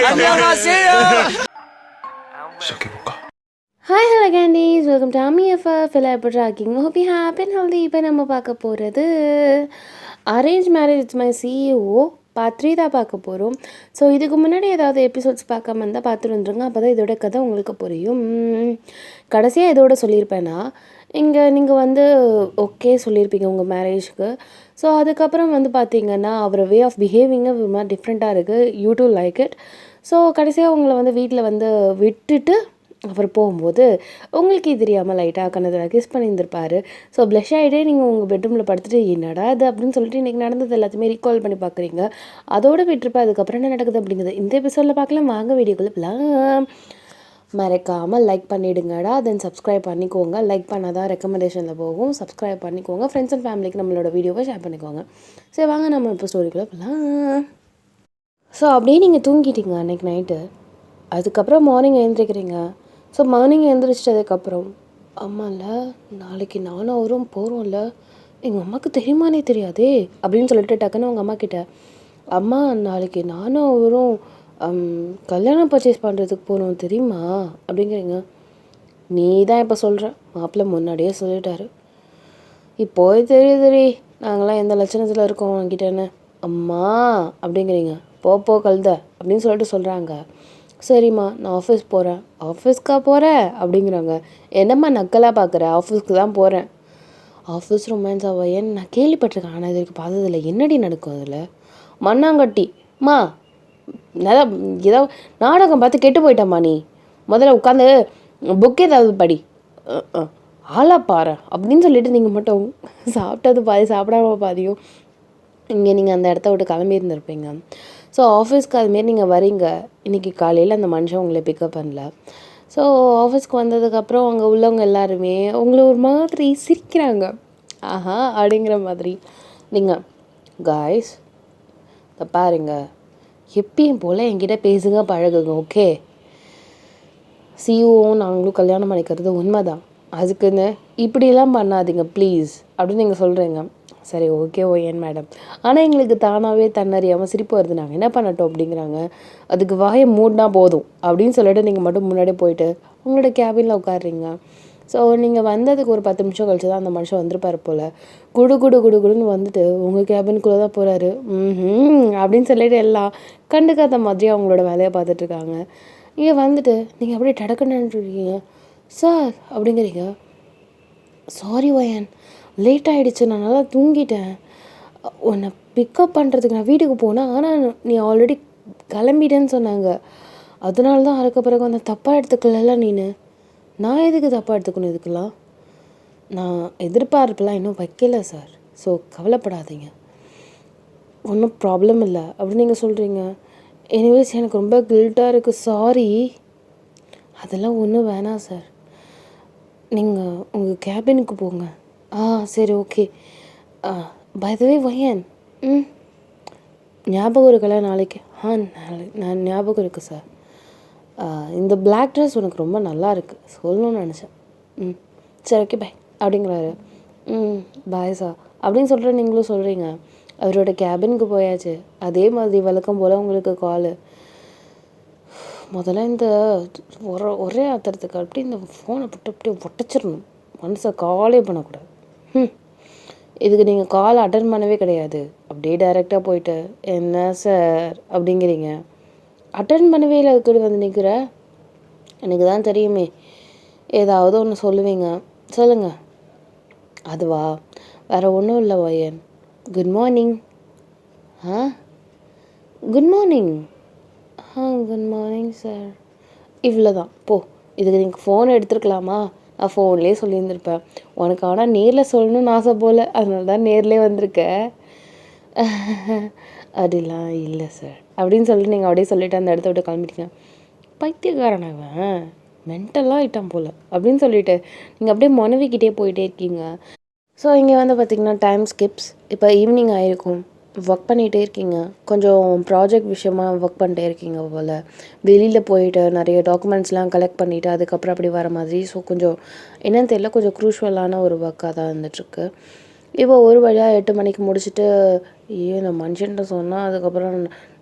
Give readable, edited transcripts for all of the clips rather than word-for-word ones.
Hi hello candies, welcome to அம்மி FF. எல்லாம் எப்படி இருக்கீங்க? Hope you happy and healthy. இப்போ நம்ம பார்க்க போகிறது arrange marriage it's my CEO part 3 தான் பார்க்க போகிறோம். ஸோ இதுக்கு முன்னாடி ஏதாவது எபிசோட்ஸ் பார்க்காம இருந்தால் பார்த்துட்டு வந்துருங்க. அப்போ தான் இதோட கதை உங்களுக்கு புரியும். கடைசியாக இதோட சொல்லியிருப்பேன்னா, இங்கே நீங்கள் வந்து ஓகே சொல்லியிருப்பீங்க உங்கள் மேரேஜ்க்கு. ஸோ அதுக்கப்புறம் வந்து பார்த்தீங்கன்னா அவர் வே ஆஃப் பிஹேவிங்கு ஒரு மாதிரி டிஃப்ரெண்ட்டாக இருக்குது. You do like it. So கடைசியாக உங்களை வந்து வீட்டில் வந்து விட்டுட்டு அவர் போகும்போது உங்களுக்கே தெரியாமல் லைட்டாக கண்ணதில் கிஸ் பண்ணியிருந்திருப்பார். ஸோ ப்ளஷ் ஆகிட்டே நீங்கள் உங்கள் பெட்ரூமில் படுத்துட்டு என்னடா அது அப்படின்னு சொல்லிட்டு இன்றைக்கி நடந்தது எல்லாத்தையுமே ரீகால் பண்ணி பார்க்குறீங்க. அதோடு விட்டுருப்பேன். அதுக்கப்புறம் என்ன நடக்குது அப்படிங்கிறது இந்த எபிசோடில் பார்க்கலாம். வாங்க வீடியோக்குள்ளே போகலாம். மறக்காமல் லைக் பண்ணிவிடுங்கடா. தென் சப்ஸ்கிரைப் பண்ணிக்கோங்க. லைக் பண்ணால் தான் ரெக்கமெண்டேஷனில் போகும். சப்ஸ்கிரைப் பண்ணிக்கோங்க. ஃப்ரெண்ட்ஸ் அண்ட் ஃபேமிலிக்கு நம்மளோட வீடியோவை ஷேர் பண்ணிக்கோங்க. சரி வாங்க நம்ம இப்போ ஸ்டோரிக்குள்ளே போகலாம். ஸோ அப்படியே நீங்கள் தூங்கிட்டீங்க அன்றைக்கி நைட்டு. அதுக்கப்புறம் மார்னிங் எழுந்திரிக்கிறீங்க. ஸோ மார்னிங் எழுந்திரிச்சிட்டதுக்கப்புறம் அம்மால நாளைக்கு நானும் அவரும் போகிறோம்ல, எங்கள் அம்மாவுக்கு தெரியுமானே தெரியாதே அப்படின்னு சொல்லிட்டு டக்குன்னு உங்கள் அம்மா கிட்ட, அம்மா நாளைக்கு நானும் அவரும் கல்யாணம் பர்ச்சேஸ் பண்ணுறதுக்கு போகிறோம் தெரியுமா அப்படிங்கிறீங்க. நீ தான் இப்போ சொல்கிற, மாப்பிள்ளை முன்னாடியே சொல்லிட்டாரு. இப்போது தெரியுதுரி நாங்களாம் எந்த லட்சணத்தில் இருக்கோம் அவங்ககிட்டன்னு. அம்மா அப்படிங்கிறீங்க. போ கழுத அப்படின்னு சொல்லிட்டு சொல்கிறாங்க. சரிம்மா நான் ஆஃபீஸ் போகிறேன். ஆஃபீஸ்க்கா போகிறேன் அப்படிங்கிறாங்க. என்னம்மா நக்கலாக பார்க்குற? ஆஃபீஸ்க்கு தான் போகிறேன். ஆஃபீஸ் ரொமான்ஸ் ஏன்னு நான் கேள்விப்பட்டிருக்கேன், ஆனால் இதுக்கு பார்த்ததில்ல. என்னடி நடக்கும் அதில்? மண்ணாங்கட்டிம்மா நல்லா ஏதோ நாடகம் பார்த்து கெட்டு போயிட்டம்மா. நீ முதல்ல உட்காந்து புக் ஏதாவது படி. ஆளா பாரு அப்படின்னு சொல்லிட்டு நீங்கள் மட்டும் சாப்பிட்டது பாதி சாப்பிடாம பாதியும் இங்கே நீங்கள் அந்த இடத்த விட்டு கிளம்பி இருந்திருப்பீங்க. ஸோ ஆஃபீஸ்க்கு அதுமாரி நீங்கள் வரீங்க. இன்றைக்கி காலையில் அந்த மனுஷன் உங்களை பிக்கப் பண்ணல. ஸோ ஆஃபீஸ்க்கு வந்ததுக்கப்புறம் அங்கே உள்ளவங்க எல்லாருமே உங்களை ஒரு மாதிரி சிரிக்கிறாங்க. ஆஹா அப்படிங்கிற மாதிரி. நீங்கள் காய்ஸ் பாருங்க, எப்பயும் போல் என்கிட்ட பேசுங்க, பழகுங்க. ஓகே, சிஓவும் நாங்களும் கல்யாணம் பண்ணிக்கிறது உண்மை தான். அதுக்குன்னு இப்படிலாம் பண்ணாதீங்க ப்ளீஸ் அப்படின்னு நீங்கள் சொல்கிறீங்க. சரி ஓகே ஓஎன் மேடம், ஆனால் எங்களுக்கு தானாகவே தன்னறியாமல் சிரிப்பு வருது, நாங்கள் என்ன பண்ணட்டும் அப்படிங்கிறாங்க. அதுக்கு வாயை மூடினா போதும் அப்படின்னு சொல்லிட்டு நீங்கள் மட்டும் முன்னாடியே போயிட்டு உங்களோட கேபினில் உட்காடுறீங்க. ஸோ நீங்கள் வந்ததுக்கு ஒரு 10 நிமிஷம் கழிச்சு தான் அந்த மனுஷன் வந்திருப்பார் போல். குடுன்னு வந்துட்டு உங்கள் கேபினுக்குள்ளே தான் போகிறாரு. அப்படின்னு சொல்லிட்டு எல்லாம் கண்டுக்காத மாதிரி அவங்களோட வேலையை பார்த்துட்ருக்காங்க. இங்கே வந்துட்டு நீங்கள் அப்படியே டடக்குன்னு சார் அப்படிங்கிறீங்க. சாரி ஓயன், லேட் ஆகிடுச்சு, நான் நல்லா தூங்கிட்டேன். உன்னை பிக்கப் பண்ணுறதுக்கு நான் வீட்டுக்கு போனேன், ஆனால் நீ ஆல்ரெடி கிளம்பிட்டேன்னு சொன்னாங்க. அதனால தான் அதுக்கு பிறகு அந்த தப்பாக எடுத்துக்கல. நான் எதுக்கு தப்பாக எடுத்துக்கணும்? இதுக்கெல்லாம் நான் எதிர்பார்ப்பெல்லாம் இன்னும் வைக்கல சார். ஸோ கவலைப்படாதீங்க, ஒன்றும் ப்ராப்ளம் இல்லை அப்படின்னு நீங்கள் சொல்கிறீங்க. எனிவேஸ் எனக்கு ரொம்ப கில்ட்டாக இருக்குது, சாரி. அதெல்லாம் ஒன்றும் வேணாம் சார், நீங்கள் உங்கள் கேபினுக்கு போங்க. சரி ஓகே. பை த வே வயன், ஞாபகம் இருக்குல்ல நாளைக்கு? நான் ஞாபகம் இருக்குது சார். இந்த பிளாக் ட்ரெஸ் உனக்கு ரொம்ப நல்லா இருக்குது, சொல்லணும்னு நினச்சேன். சரி ஓகே பை அப்படிங்கிறாரு. பாய் சார் அப்படின்னு சொல்கிற நீங்களும் சொல்கிறீங்க. அவரோட கேபினுக்கு போயாச்சு. அதே மாதிரி வழக்கம் போல் உங்களுக்கு காலு. முதல்ல இந்த ஒரே ஆத்திரத்துக்கு அப்படியே இந்த ஃபோனை போட்டு அப்படியே ஒட்டச்சிடணும். மனசை காலே பண்ணக்கூடாது. இதுக்கு நீங்கள் கால் அட்டன் பண்ணவே கிடையாது. அப்படியே டைரெக்டாக போயிட்டு என்ன சார் அப்படிங்கிறீங்க. அட்டன் பண்ணவே இல்லை, அதுக்கு வந்து நிற்கிற. எனக்கு தான் தெரியுமே ஏதாவது ஒன்று சொல்லுவீங்க, சொல்லுங்கள். அதுவா, வேறு ஒன்றும் இல்லை வயன். Good morning. Good morning. Good morning sir. இவ்வளோ தான் போ. இதுக்கு நீங்கள் ஃபோன் எடுத்துருக்கலாமா? நான் ஃபோன்லேயே சொல்லியிருந்திருப்பேன். உனக்கு ஆனால் நேரில் சொல்லணும்னு ஆசை போல், அதனால தான் நேர்லேயே வந்திருக்கேன். அப்படிலாம் இல்லை சார் அப்படின்னு சொல்லிட்டு நீங்கள் அப்படியே சொல்லிவிட்டு அந்த இடத்த விட்டு கிளம்பிட்டீங்க. பைத்தியக்காரனவன் மென்டலாக ஆகிட்டான் போல் அப்படின்னு சொல்லிவிட்டு நீங்கள் அப்படியே மனைவிக்கிட்டே போயிட்டே இருக்கீங்க. ஸோ இங்கே வந்து பார்த்திங்கன்னா டைம் ஸ்கிப்ஸ். இப்போ ஈவினிங் ஆகிருக்கும். ஒர்க் பண்ணிகிட்டே இருக்கீங்க. கொஞ்சம் ப்ராஜெக்ட் விஷயமாக ஒர்க் பண்ணிட்டே இருக்கீங்க போல். வெளியில் போயிட்டு நிறைய டாக்குமெண்ட்ஸ்லாம் கலெக்ட் பண்ணிவிட்டு அதுக்கப்புறம் அப்படி வர மாதிரி. ஸோ கொஞ்சம் என்னன்னு தெரியல, கொஞ்சம் க்ரூஷுவலான ஒரு ஒர்க்காக தான் இருந்துகிட்ருக்கு. இப்போ ஒரு வழியாக 8 மணிக்கு முடிச்சுட்டு, இந்த மனுஷன்ட்ட சொன்னால் அதுக்கப்புறம்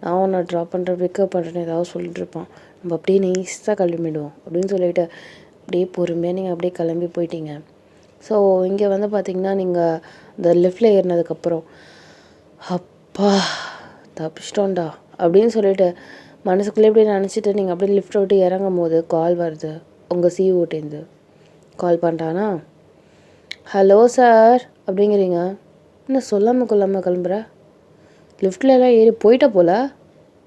நான் உன்னை ட்ராப் பண்ணுறேன் பிக்கப் பண்ணுறேன்னு ஏதாவது சொல்லிட்டு இருப்பான். நம்ம அப்படியே நைஸாக கிளம்பிடுவோம் அப்படின்னு சொல்லிட்டு அப்படியே பொறுமையாக நீங்கள் அப்படியே கிளம்பி போயிட்டீங்க. ஸோ இங்கே வந்து பார்த்திங்கன்னா நீங்கள் இந்த லிஃப்ட்டில் ஏறினதுக்கப்புறம் அப்பா தப்பிச்சிட்டோண்டா அப்படின்னு சொல்லிட்டு மனசுக்குள்ளே இப்படி நினச்சிட்டு நீங்கள் அப்படியே லிஃப்ட்டை விட்டு இறங்கும் போது கால் வருது. உங்கள் சிஓட்டேருந்து கால் பண்ணிட்டானா, ஹலோ சார் அப்படிங்கிறீங்க. என்ன சொல்லாமல் கொள்ளாமல் கிளம்புற, லிஃப்ட்டில் எல்லாம் ஏறி போயிட்ட போல்,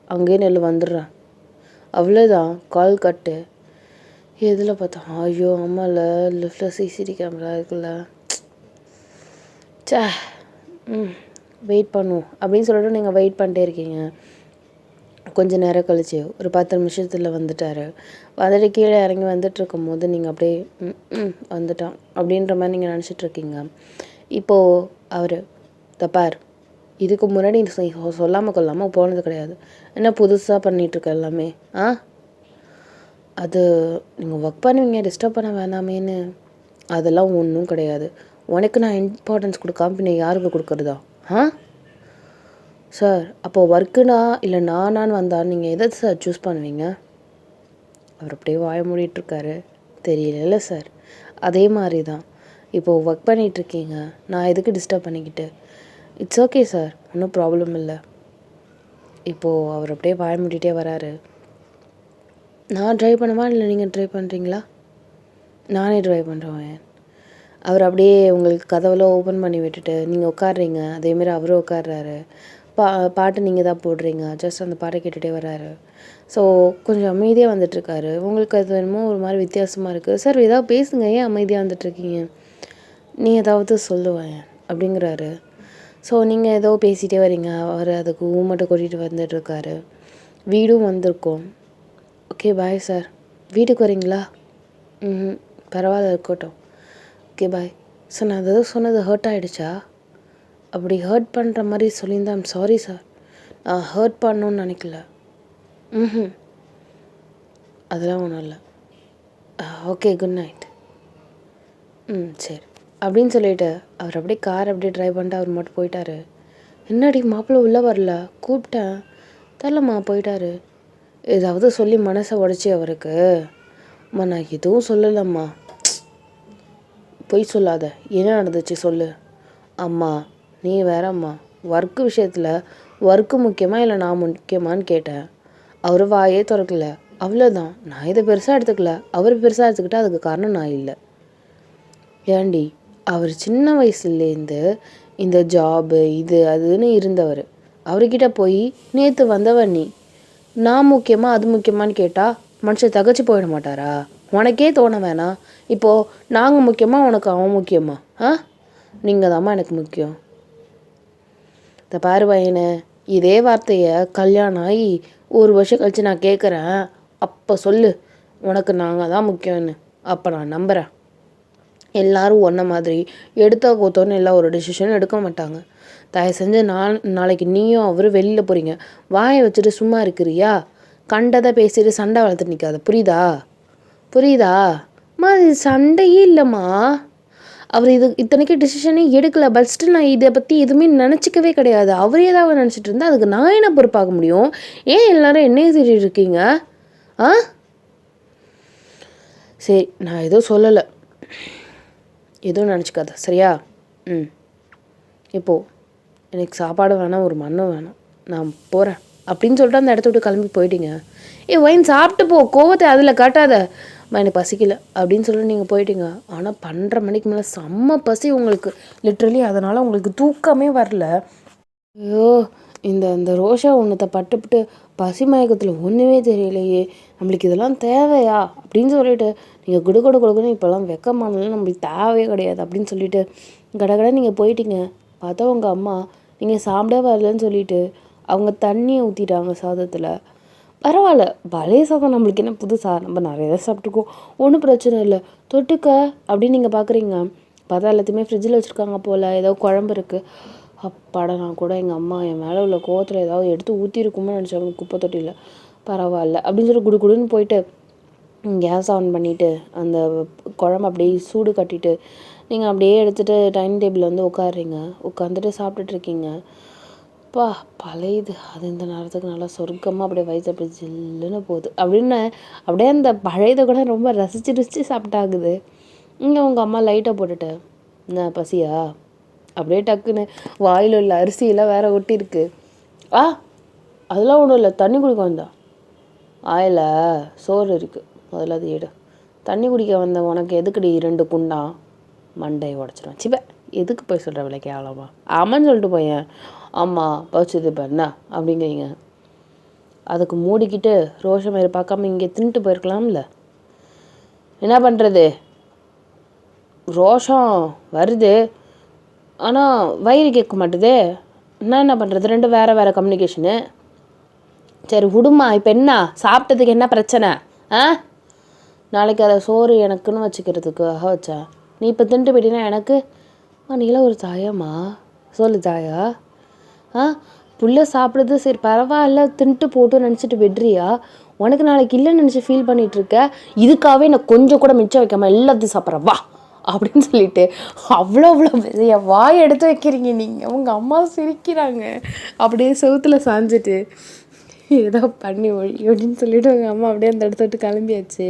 அங்கேயே நெல் வந்துடுறேன். அவ்வளோதான், கால் கட்டு. எதில் பார்த்தா ஐயோ ஆமாம்ல லிஃப்ட்டில் சிசிடிவி கேமரா இருக்குல்ல, சே வெயிட் பண்ணுவோம் அப்படின்னு சொல்லிட்டு நீங்கள் வெயிட் பண்ணிட்டே இருக்கீங்க. கொஞ்சம் நேரம் கழிச்சு ஒரு 10 நிமிஷத்தில் வந்துட்டார். வந்துட்டு கீழே இறங்கி வந்துட்டுருக்கும் போது நீங்கள் அப்படியே வந்துட்டான் அப்படின்ற மாதிரி நீங்கள் நினச்சிட்ருக்கீங்க. இப்போது அவர் தப்பார், இதுக்கு முன்னாடி சொல்லாமல் கொள்ளாமல் போனது கிடையாது, என்ன புதுசாக பண்ணிகிட்ருக்க எல்லாமே அது நீங்கள் ஒர்க் பண்ணுவீங்க டிஸ்டர்ப் பண்ண வேணாமேன்னு, அதெல்லாம் ஒன்றும் கிடையாது. உனக்கு நான் இம்பார்ட்டன்ஸ் கொடுக்காம பின்ன யாருக்கு கொடுக்குறதா சார்? அப்போது ஒர்க்குனா இல்லை நானான்னு வந்தால் நீங்கள் எதை சார் சூஸ் பண்ணுவீங்க? அவர் அப்படியே வாய மூடிட்டுருக்காரு. தெரியல சார். அதே மாதிரி தான் இப்போது ஒர்க் பண்ணிகிட்ருக்கீங்க, நான் எதுக்கு டிஸ்டர்ப் பண்ணிக்கிட்டு? இட்ஸ் ஓகே சார், ஒன்றும் ப்ராப்ளம் இல்லை. இப்போது அவர் அப்படியே வாய மூடிட்டே வராரு. நான் ட்ரை பண்ணவா இல்லை நீங்கள் ட்ரை பண்ணுறீங்களா? நானே ட்ரை பண்ணுறேன். அவர் அப்படியே உங்களுக்கு கதவெல்லாம் ஓப்பன் பண்ணி விட்டுட்டு நீங்கள் உட்காடுறீங்க, அதேமாரி அவரும் உட்காடுறாரு. பாட்டு நீங்கள் தான் போடுறீங்க, ஜஸ்ட் அந்த பாட்டை கேட்டுகிட்டே வர்றாரு. ஸோ கொஞ்சம் அமைதியாக வந்துட்டுருக்காரு. உங்களுக்கு அது என்னமோ ஒரு மாதிரி வித்தியாசமாக இருக்குது. சார் ஏதாவது பேசுங்க, ஏன் அமைதியாக வந்துட்டுருக்கீங்க, நீ ஏதாவது சொல்லுவேன் அப்படிங்கிறாரு. ஸோ நீங்கள் ஏதோ பேசிகிட்டே வரீங்க, அவர் அதுக்கு மட்டும் கூட்டிகிட்டு வந்துட்டுருக்காரு. வீடும் வந்திருக்கோம். Okay bye sir. வீட்டுக்கு வரீங்களா? பரவாயில்ல இருக்கட்டும். Okay bye. சார் நான் ஏதாவது சொன்னது ஹர்ட் ஆகிடுச்சா? அப்படி ஹர்ட் பண்ணுற மாதிரி சொல்லியிருந்தா ஐம் சாரி சார். நான் ஹர்ட் பண்ணணுன்னு நினைக்கல. அதெல்லாம் ஒன்றும் இல்லை. Okay good night. சரி அப்படின்னு சொல்லிவிட்டு அவர் அப்படியே கார் அப்படியே ட்ரைவ் பண்ணிட்டு அவர் மட்டும் போயிட்டார். என்னடி மாப்பிள்ளை உள்ளே வரல, கூப்பிட்டேன் தெரிலம்மா போயிட்டாரு. ஏதாவது சொல்லி மனசை உடச்சி அவருக்கு, அம்மா நான் எதுவும் சொல்லலம்மா, பொய் சொல்லாத, என்ன நடந்துச்சு சொல்லு. அம்மா நீ வேறம்மா, ஒர்க்கு விஷயத்தில் ஒர்க்கு முக்கியமாக இல்லை நான் முக்கியமானு கேட்டேன், அவர் வாயே திறக்கல, அவ்வளோதான். நான் இதை பெருசாக எடுத்துக்கல, அவர் பெருசாக எடுத்துக்கிட்டா அதுக்கு காரணம் நான் இல்லை. ஏண்டி அவர் சின்ன வயசுலேருந்து இந்த ஜாபு இது அதுன்னு இருந்தவர், அவர்கிட்ட போய் நேற்று வந்தவன் நீ நான் முக்கியமாக அது முக்கியமானு கேட்டால் மனுஷன் தகச்சு போயிட மாட்டாரா? உனக்கே தோண வேணாம். இப்போது நாங்கள் முக்கியமாக உனக்கு அவன் முக்கியமா? நீங்கள் தாம்மா எனக்கு முக்கியம். இந்த பாரு பையனை, இதே வார்த்தையை கல்யாணம் ஆகி 1 வருஷம் கழித்து நான் கேட்குறேன், அப்போ சொல்லு உனக்கு நாங்கள் தான் முக்கியம்னு. அப்போ நான் நம்புகிறேன். எல்லோரும் ஒன்றை மாதிரி எடுத்தா கோத்தோன்னு எல்லாம் ஒரு டெசிஷனும் எடுக்க மாட்டாங்க. தயவு செஞ்சு நாளைக்கு நீயும் அவரும் வெளியில் போகிறீங்க, வாயை வச்சுட்டு சும்மா இருக்கிறியா? கண்டதை பேசிட்டு சண்டை வளர்த்துட்டு நிற்காத, புரியுதா? இது சண்டையே இல்லைம்மா, அவர் இத்தனைக்கும் டெசிஷனே எடுக்கலை. பட் ஸ்டில் நான் இதை பற்றி எதுவுமே நினச்சிக்கவே கிடையாது. அவரே ஏதாவது நினச்சிட்டு இருந்தால் அதுக்கு நான் என்ன பொறுப்பாக முடியும்? ஏன் எல்லோரும் என்னையே திட்டிகிட்டு இருக்கீங்க? சரி நான் எதுவும் சொல்லலை, எதுவும் நினச்சிக்காத சரியா? இப்போது எனக்கு சாப்பாடு வேணாம், ஒரு மண்ணும் வேணாம், நான் போகிறேன் அப்படின்னு சொல்லிட்டு அந்த இடத்த விட்டு கிளம்பி போயிட்டீங்க. ஒயின் சாப்பிட்டு போ, கோவத்தை அதில் காட்டாத, எனக்கு பசிக்கல அப்படின்னு சொல்லிட்டு நீங்கள் போயிட்டீங்க. ஆனால் 12:30 மணிக்கு மேலே செம்ம பசி உங்களுக்கு, லிட்ரலி. அதனால் உங்களுக்கு தூக்கமே வரல. ஐயோ இந்த ரோஷா ஒன்றத்தை பட்டுப்பட்டு பசி மயக்கத்தில் ஒன்றுமே தெரியலையே, நம்மளுக்கு இதெல்லாம் தேவையா அப்படின்னு சொல்லிட்டு நீங்கள் கொடுக்கணும். இப்போல்லாம் வெக்கமானலாம் நம்மளுக்கு தேவையே கிடையாது அப்படின்னு சொல்லிட்டு கடகட நீங்கள் போயிட்டீங்க. பார்த்தா உங்கள் அம்மா நீங்கள் சாப்பிட வரலன்னு சொல்லிட்டு அவங்க தண்ணியை ஊற்றிட்டாங்க சாதத்தில். பரவாயில்ல, பழைய சாதம் நம்மளுக்கு என்ன புதுசா, நம்ம நிறைய சாப்பிட்டுக்கோம், ஒன்றும் பிரச்சனை இல்லை, தொட்டுக்க அப்படின்னு நீங்கள் பார்க்குறீங்க. பார்த்தா எல்லாத்தையுமே ஃப்ரிட்ஜில் வச்சுருக்காங்க போல், ஏதோ குழம்பு இருக்குது. அப்பாடா, நான் கூட எங்கள் அம்மா என் மேலே உள்ள கோவத்தில் ஏதாவது எடுத்து ஊற்றிருக்குமோ நினச்சாங்க குப்பை தொட்டியில். பரவாயில்ல அப்படின்னு சொல்லி குடுன்னு போயிட்டு கேஸ் ஆன் பண்ணிவிட்டு அந்த குழம்பு அப்படியே சூடு கட்டிட்டு நீங்கள் அப்படியே எடுத்துகிட்டு டைனிங் டேபிளில் வந்து உட்காந்துட்டு சாப்பிட்டுட்ருக்கீங்க. பா பழையுது அது இந்த நேரத்துக்கு நல்லா சொர்க்கமாக அப்படியே வயிற்று அப்படி ஜில்லுன்னு போகுது அப்படின்னு அப்படியே அந்த பழையதை கூட ரொம்ப ரசித்து ருசித்து சாப்பிட்டாகுது. இங்கே உங்கள் அம்மா லைட்டை போட்டுட்டு என்ன பசியா அப்படியே டக்குன்னு வாயில் உள்ள அரிசியெல்லாம் வேற ஒட்டியிருக்கு. அதெல்லாம் ஒன்றும் இல்லை, தண்ணி குடிக்க வந்தா ஆயில் சோறு இருக்குது முதல்ல அது எடு. தண்ணி குடிக்க வந்த உனக்கு எதுக்குடி 2 குண்டா மண்டையை உடச்சிருவேன். சிப்ப எதுக்கு போய் சொல்கிற விலைக்கு ஆளாமா ஆமான்னு சொல்லிட்டு போயேன். ஆமாம் பச்சுது இப்போ என்ன அப்படிங்கிறீங்க. அதுக்கு மூடிக்கிட்டு ரோஷமயிறு பார்க்காம இங்கே தின்ட்டு போயிருக்கலாம்ல. என்ன பண்ணுறது, ரோஷம் வருது ஆனால் வயிறு கேட்க மாட்டுதே. என்ன பண்ணுறது, 2 வேறு கம்யூனிகேஷனு. சரி விடுமா, இப்போ என்ன சாப்பிட்டதுக்கு என்ன பிரச்சனை? நாளைக்கு அதை சோறு எனக்குன்னு வச்சுக்கிறதுக்காக வச்சேன். நீ இப்போ தின்ட்டு போயிட்டீங்கன்னா எனக்கு நீலாம் ஒரு தாயாம்மா சொல்லு தாயா. புள்ள சாப்பிடுறது சரி பரவாயில்ல தின்ட்டு போட்டு நினச்சிட்டு விடுறியா? உனக்கு நாளைக்கு இல்லைன்னு நினச்சி ஃபீல் பண்ணிகிட்ருக்க. இதுக்காகவே நான் கொஞ்சம் கூட மிச்சம் வைக்காம எல்லாத்தையும் சாப்பிட்றேன் வா அப்படின்னு சொல்லிட்டு அவ்வளோ பெரிய வாய் எடுத்து வைக்கிறீங்க நீங்கள். உங்கள் அம்மா சிரிக்கிறாங்க அப்படியே செவுத்தில் சாஞ்சிட்டு ஏதோ பண்ணி ஒழி அப்படின்னு சொல்லிவிட்டு உங்கள் அம்மா அப்படியே அந்த இடத்த விட்டு கிளம்பியாச்சு.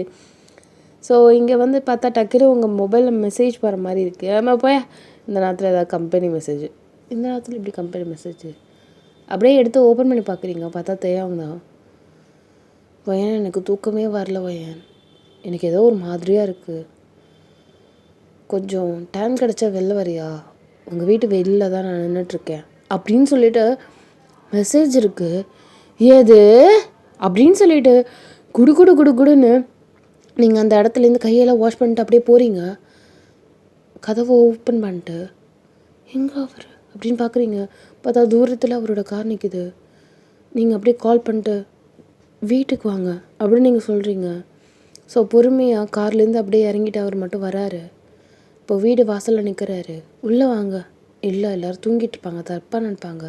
ஸோ இங்கே வந்து பார்த்தா டக்குனு உங்கள் மொபைலில் மெசேஜ் போகிற மாதிரி இருக்குது. நம்ம போய் இந்த நேரத்தில் ஏதாவது கம்பெனி மெசேஜ், இந்த நேரத்தில் இப்படி கம்பெனி மெசேஜ் அப்படியே எடுத்து ஓப்பன் பண்ணி பார்க்குறீங்க. பார்த்தா தேவைங்க தான். வயன் எனக்கு தூக்கமே வரல வயன், எனக்கு ஏதோ ஒரு மாதிரியாக இருக்குது. கொஞ்சம் டைம் கிடச்சா வெளில வரியா? உங்கள் வீட்டு வெளில தான் நான் நின்றுட்டுருக்கேன் அப்படின்னு சொல்லிட்டு மெசேஜ் இருக்குது. ஏது அப்படின்னு சொல்லிட்டு குடுன்னு நீங்கள் அந்த இடத்துலேருந்து கையெல்லாம் வாஷ் பண்ணிட்டு அப்படியே போகிறீங்க. கதவை ஓப்பன் பண்ணிட்டு எங்கே அவர் அப்படின்னு பார்க்குறீங்க. பார்த்தா தூரத்தில் அவரோட கார் நிற்குது. நீங்கள் அப்படியே கால் பண்ணிட்டு வீட்டுக்கு வாங்க அப்படின்னு நீங்கள் சொல்கிறீங்க. ஸோ பொறுமையாக கார்லேருந்து அப்படியே இறங்கிட்டு அவர் மட்டும் வராரு. இப்போ வீடு வாசலில் நிற்கிறாரு. உள்ளே வாங்க. இல்லை எல்லோரும் தூங்கிட்டு இருப்பாங்க, தப்பாக நினைப்பாங்க.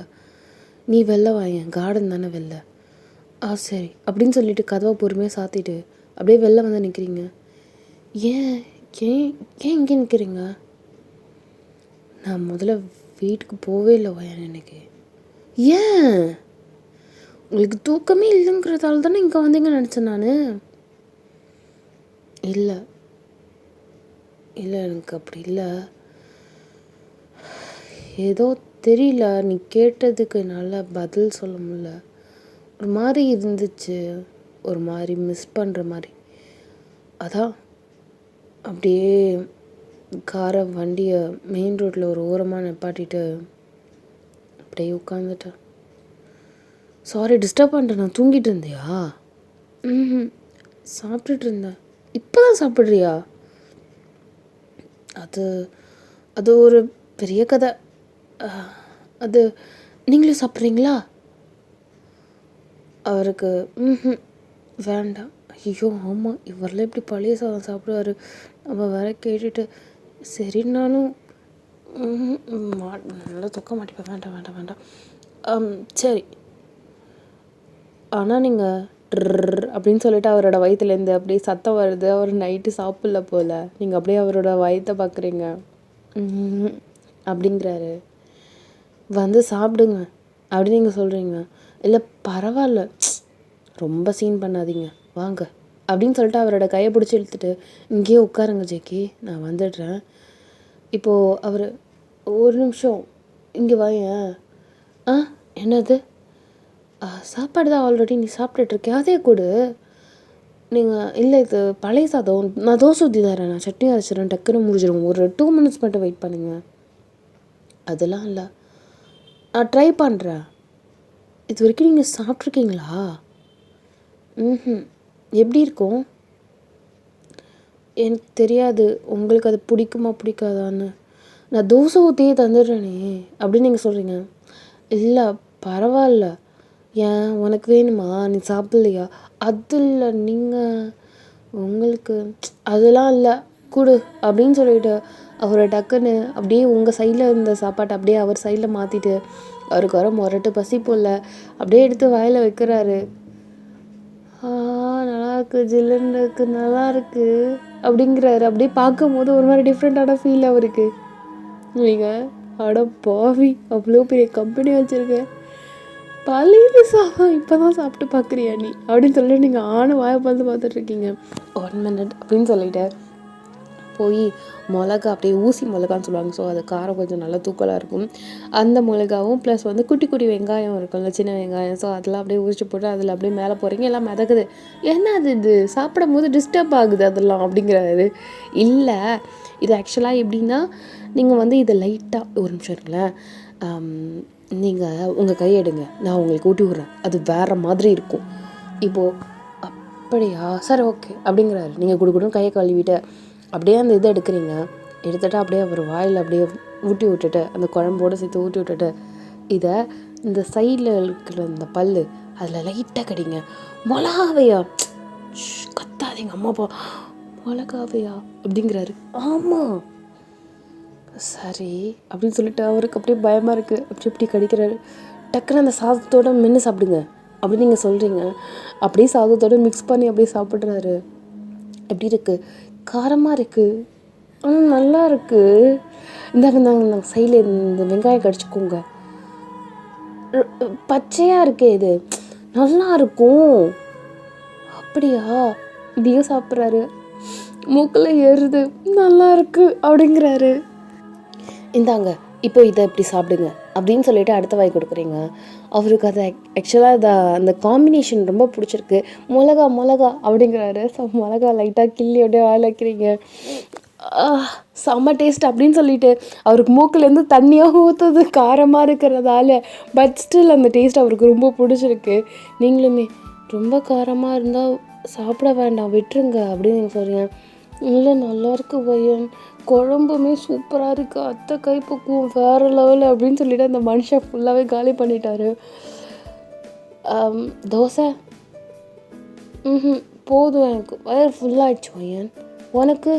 நீ வெளில வாங்க, கார்டன் தானே வெளில. சரி அப்படின்னு சொல்லிட்டு கதவை பொறுமையாக சாத்திட்டு அப்படியே வெளில வந்து நிற்கிறீங்க. ஏன் ஏன் ஏன் இங்கே நிற்கிறீங்க? நான் முதல்ல வீட்டுக்கு போவே இல்லை வயன் எனக்கு. ஏன் உங்களுக்கு தூக்கமே இல்லைங்கிறதால தானே இங்கே வந்தீங்கன்னு நினச்சேன் நான். இல்லை எனக்கு அப்படி இல்லை. ஏதோ தெரியல, நீ கேட்டதுக்கு என்னால் பதில் சொல்ல முடியல. ஒரு மாதிரி இருந்துச்சு, ஒரு மாதிரி மிஸ் பண்ணுற மாதிரி. அதான் அப்படியே காரை வண்டியை மெயின் ரோட்டில் ஒரு ஓரமாக நிப்பாட்டிட்டு அப்படியே உட்காந்துட்டேன். சாரி டிஸ்டர்ப் பண்ணிட்டேன். நான் தூங்கிட்டு இருந்தியா? சாப்பிட்டுட்டு இருந்தேன். இப்போ தான் சாப்பிட்றியா? அது ஒரு பெரிய கதை. அது நீங்களும் சாப்பிட்றீங்களா? அவருக்கு வேண்டாம். ஐயோ ஆமாம், இவரெல்லாம் இப்படி பழைய சாதம் சாப்பிடுவார். நம்ம வேற கேட்டுட்டு சரின்னாலும் நல்லா தூக்க மாட்டேப்பேன். வேண்டாம். சரி, ஆனால் நீங்கள் அப்படின்னு சொல்லிட்டு அவரோட வயிற்றுலேருந்து அப்படியே சத்தம் வருது. அவர் நைட்டு சாப்பிடல போல். நீங்கள் அப்படியே அவரோட வயிற்றை பார்க்குறீங்க. அப்படிங்கிறாரு. வந்து சாப்பிடுங்க அப்படின்னு நீங்கள் சொல்கிறீங்க. இல்லை பரவாயில்ல, ரொம்ப சீன் பண்ணாதீங்க வாங்க அப்படின்னு சொல்லிட்டு அவரோட கையை பிடிச்சி இழுத்துட்டு இங்கேயே உட்காருங்க ஜேக்கி, நான் வந்துடுறேன். இப்போது அவர் ஒரு நிமிஷம் இங்கே வாயேன். என்னது? சாப்பாடு தான் ஆல்ரெடி நீ சாப்பிட்டுட்ருக்கேன், அதே கொடு. நீங்கள் இல்லை இது பழைய சாதம், நான் தோசை ஊற்றி தரேன், நான் சட்னி அரைச்சிடறேன், டக்குன்னு முடிஞ்சிடும், ஒரு 2 minutes மட்டும் வெயிட் பண்ணுங்க. அதெல்லாம் இல்லை, நான் ட்ரை பண்ணுறேன். இது வரைக்கும் நீங்கள் சாப்பிட்ருக்கீங்களா? எப்படி இருக்கும்? எனக்கு தெரியாது உங்களுக்கு அது பிடிக்குமா பிடிக்காதான்னு. நான் தோசை ஊற்றியே தந்துடுறேனே அப்படின்னு நீங்கள் சொல்கிறீங்க. இல்லை பரவாயில்ல, ஏன் உனக்கு வேணுமா, நீ சாப்பிட்லையா? அது இல்லை, நீங்கள் உங்களுக்கு அதெல்லாம் இல்லை கொடு அப்படின்னு சொல்லிட்டு அவரை டக்குன்னு அப்படியே உங்கள் சைடில் இருந்த சாப்பாட்டை அப்படியே அவர் சைடில் மாற்றிட்டு அவருக்கு வர முரட்டு பசி போல் அப்படியே எடுத்து வாயில் வைக்கிறாரு. நல்லாயிருக்கு, ஜில்லுன்னு இருக்குது, நல்லாயிருக்கு அப்படிங்கிறாரு. அப்படியே பார்க்கும்போது ஒரு மாதிரி டிஃப்ரெண்ட்டான ஃபீல் அவருக்கு. நீங்கள் அட பாவி, அவ்வளோ பெரிய கம்பெனி வச்சுருக்கேன், பழைய சாதம் இப்போ தான் சாப்பிட்டு பார்க்குறியா நீ அப்படின்னு சொல்லிட்டு நீங்கள் ஆணை வாயை பார்த்து பார்த்துட்ருக்கீங்க. 1 minute அப்படின்னு சொல்லிட்டு போய் மிளகா அப்படியே ஊசி மிளகான்னு சொல்லுவாங்க. ஸோ அது காரம் கொஞ்சம் நல்லா தூக்கலாக இருக்கும். அந்த மிளகாவும் ப்ளஸ் வந்து குட்டி குட்டி வெங்காயம் இருக்கும்ல, சின்ன வெங்காயம். ஸோ அதெல்லாம் அப்படியே உரிச்சு போட்டு அதில் அப்படியே மேலே போகிறீங்க. எல்லாம் மிதக்குது. என்ன அது இது சாப்பிடும் போது டிஸ்டர்ப் ஆகுது அதெல்லாம் அப்படிங்கிறாரு. இல்லை, இது ஆக்சுவலாக எப்படின்னா, நீங்கள் வந்து இதை லைட்டாக ஒரு நிமிஷம் இருக்குங்களேன், நீங்கள் உங்கள் கையை எடுங்க, நான் உங்களுக்கு ஊட்டி விட்றேன், அது வேறு மாதிரி இருக்கும். இப்போது அப்படியா சரி ஓகே அப்படிங்கிறாரு. நீங்கள் கொடுக்கணும் கையை கழுவிட்டு அப்படியே அந்த இதை எடுக்கிறீங்க. எடுத்துகிட்டு அப்படியே அவர் வாயில் அப்படியே ஊட்டி விட்டுட்டு அந்த குழம்போடு சேர்த்து ஊட்டி விட்டுட்டு இதை இந்த சைடில் இருக்கிற இந்த பல் அதில் லைட்டாக கடிங்க. மிளகாவையா? கத்தாதீங்க அம்மா அப்பா, மிளகாவையா அப்படிங்கிறாரு. ஆமாம் சரி அப்படின்னு சொல்லிட்டு அவருக்கு அப்படியே பயமாக இருக்குது. அப்படி இப்படி கடிக்கிறாரு. டக்குன்னு அந்த சாதத்தோடு மென்று சாப்பிடுங்க அப்படின்னு நீங்கள் சொல்கிறீங்க. அப்படியே சாதத்தோடு மிக்ஸ் பண்ணி அப்படியே சாப்பிட்றாரு. எப்படி இருக்குது? காரமாக இருக்குது, ஆனால் நல்லா இருக்குது. இந்தாங்க சைடில் இந்த வெங்காயம் கடிச்சிக்கோங்க. பச்சையாக இருக்கே இது நல்லா இருக்கும். அப்படியா? இதையும் சாப்பிட்றாரு. மூக்கில் ஏறுது. நல்லா இருக்குது அப்படிங்கிறாரு. இந்தாங்க இப்போ இதை இப்படி சாப்பிடுங்க அப்படின்னு சொல்லிட்டு அடுத்த வாய் கொடுக்குறீங்க. அவருக்கு அதை ஆக்சுவலாக அந்த காம்பினேஷன் ரொம்ப பிடிச்சிருக்கு. மிளகா அப்படிங்கிறாரு. ஸோ மிளகா லைட்டாக கிள்ளி அப்படியே வாயில் வைக்கிறீங்க. செம்ம டேஸ்ட் அப்படின்னு சொல்லிட்டு அவருக்கு மூக்கிலேருந்து தண்ணியாக ஊற்றுது காரமாக இருக்கிறதால. பட் ஸ்டில் அந்த டேஸ்ட் அவருக்கு ரொம்ப பிடிச்சிருக்கு. நீங்களுமே ரொம்ப காரமாக இருந்தால் சாப்பிட வேண்டாம் விட்டுருங்க அப்படின்னு நீங்கள் சொல்கிறீங்க. இல்லை நல்லாயிருக்கு பையன், குழம்புமே சூப்பராக இருக்குது, அத்தை கைப்பக்குவம் வேறு லெவலு அப்படின்னு சொல்லிட்டு அந்த மனுஷன் ஃபுல்லாகவே காலி பண்ணிட்டாரு. தோசை போதும், எனக்கு வயிறு ஃபுல்லாகிடுச்சு பையன். உனக்கு?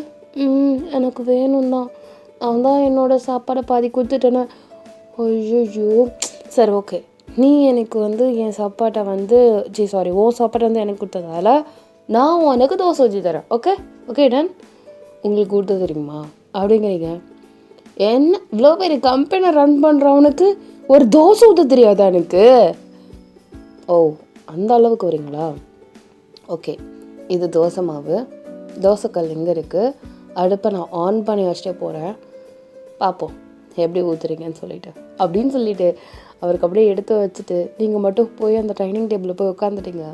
எனக்கு வேணும் தான், நான் தான் என்னோடய சாப்பாடை பாதி கொடுத்துட்டேனே. ஐயோ சரி ஓகே, நீ எனக்கு வந்து என் சாப்பாட்டை வந்து உன் சாப்பாட்டை வந்து எனக்கு கொடுத்ததால நான் உனக்கு தோசை வச்சு தரேன். Okay done. உங்களுக்கு கொடுத்த தெரியுமா அப்படிங்கிறீங்க. என்ன இவ்வளோ பெரிய கம்பெனி ரன் பண்ணுறவனுக்கு ஒரு தோசை ஊற்ற தெரியாதா எனக்கு? ஓ அந்த அளவுக்கு வரீங்களா? ஓகே, இது தோசை மாவு, தோசைக்கல் எங்கே இருக்குது, அடுப்பை நான் ஆன் பண்ணி வச்சுட்டே போகிறேன், பார்ப்போம் எப்படி ஊற்றுறீங்கன்னு சொல்லிட்டு அப்படின்னு சொல்லிட்டு அவருக்கு அப்படியே எடுத்து வச்சுட்டு நீங்கள் மட்டும் போய் அந்த டைனிங் டேபிளில் போய் உட்காந்துட்டீங்க.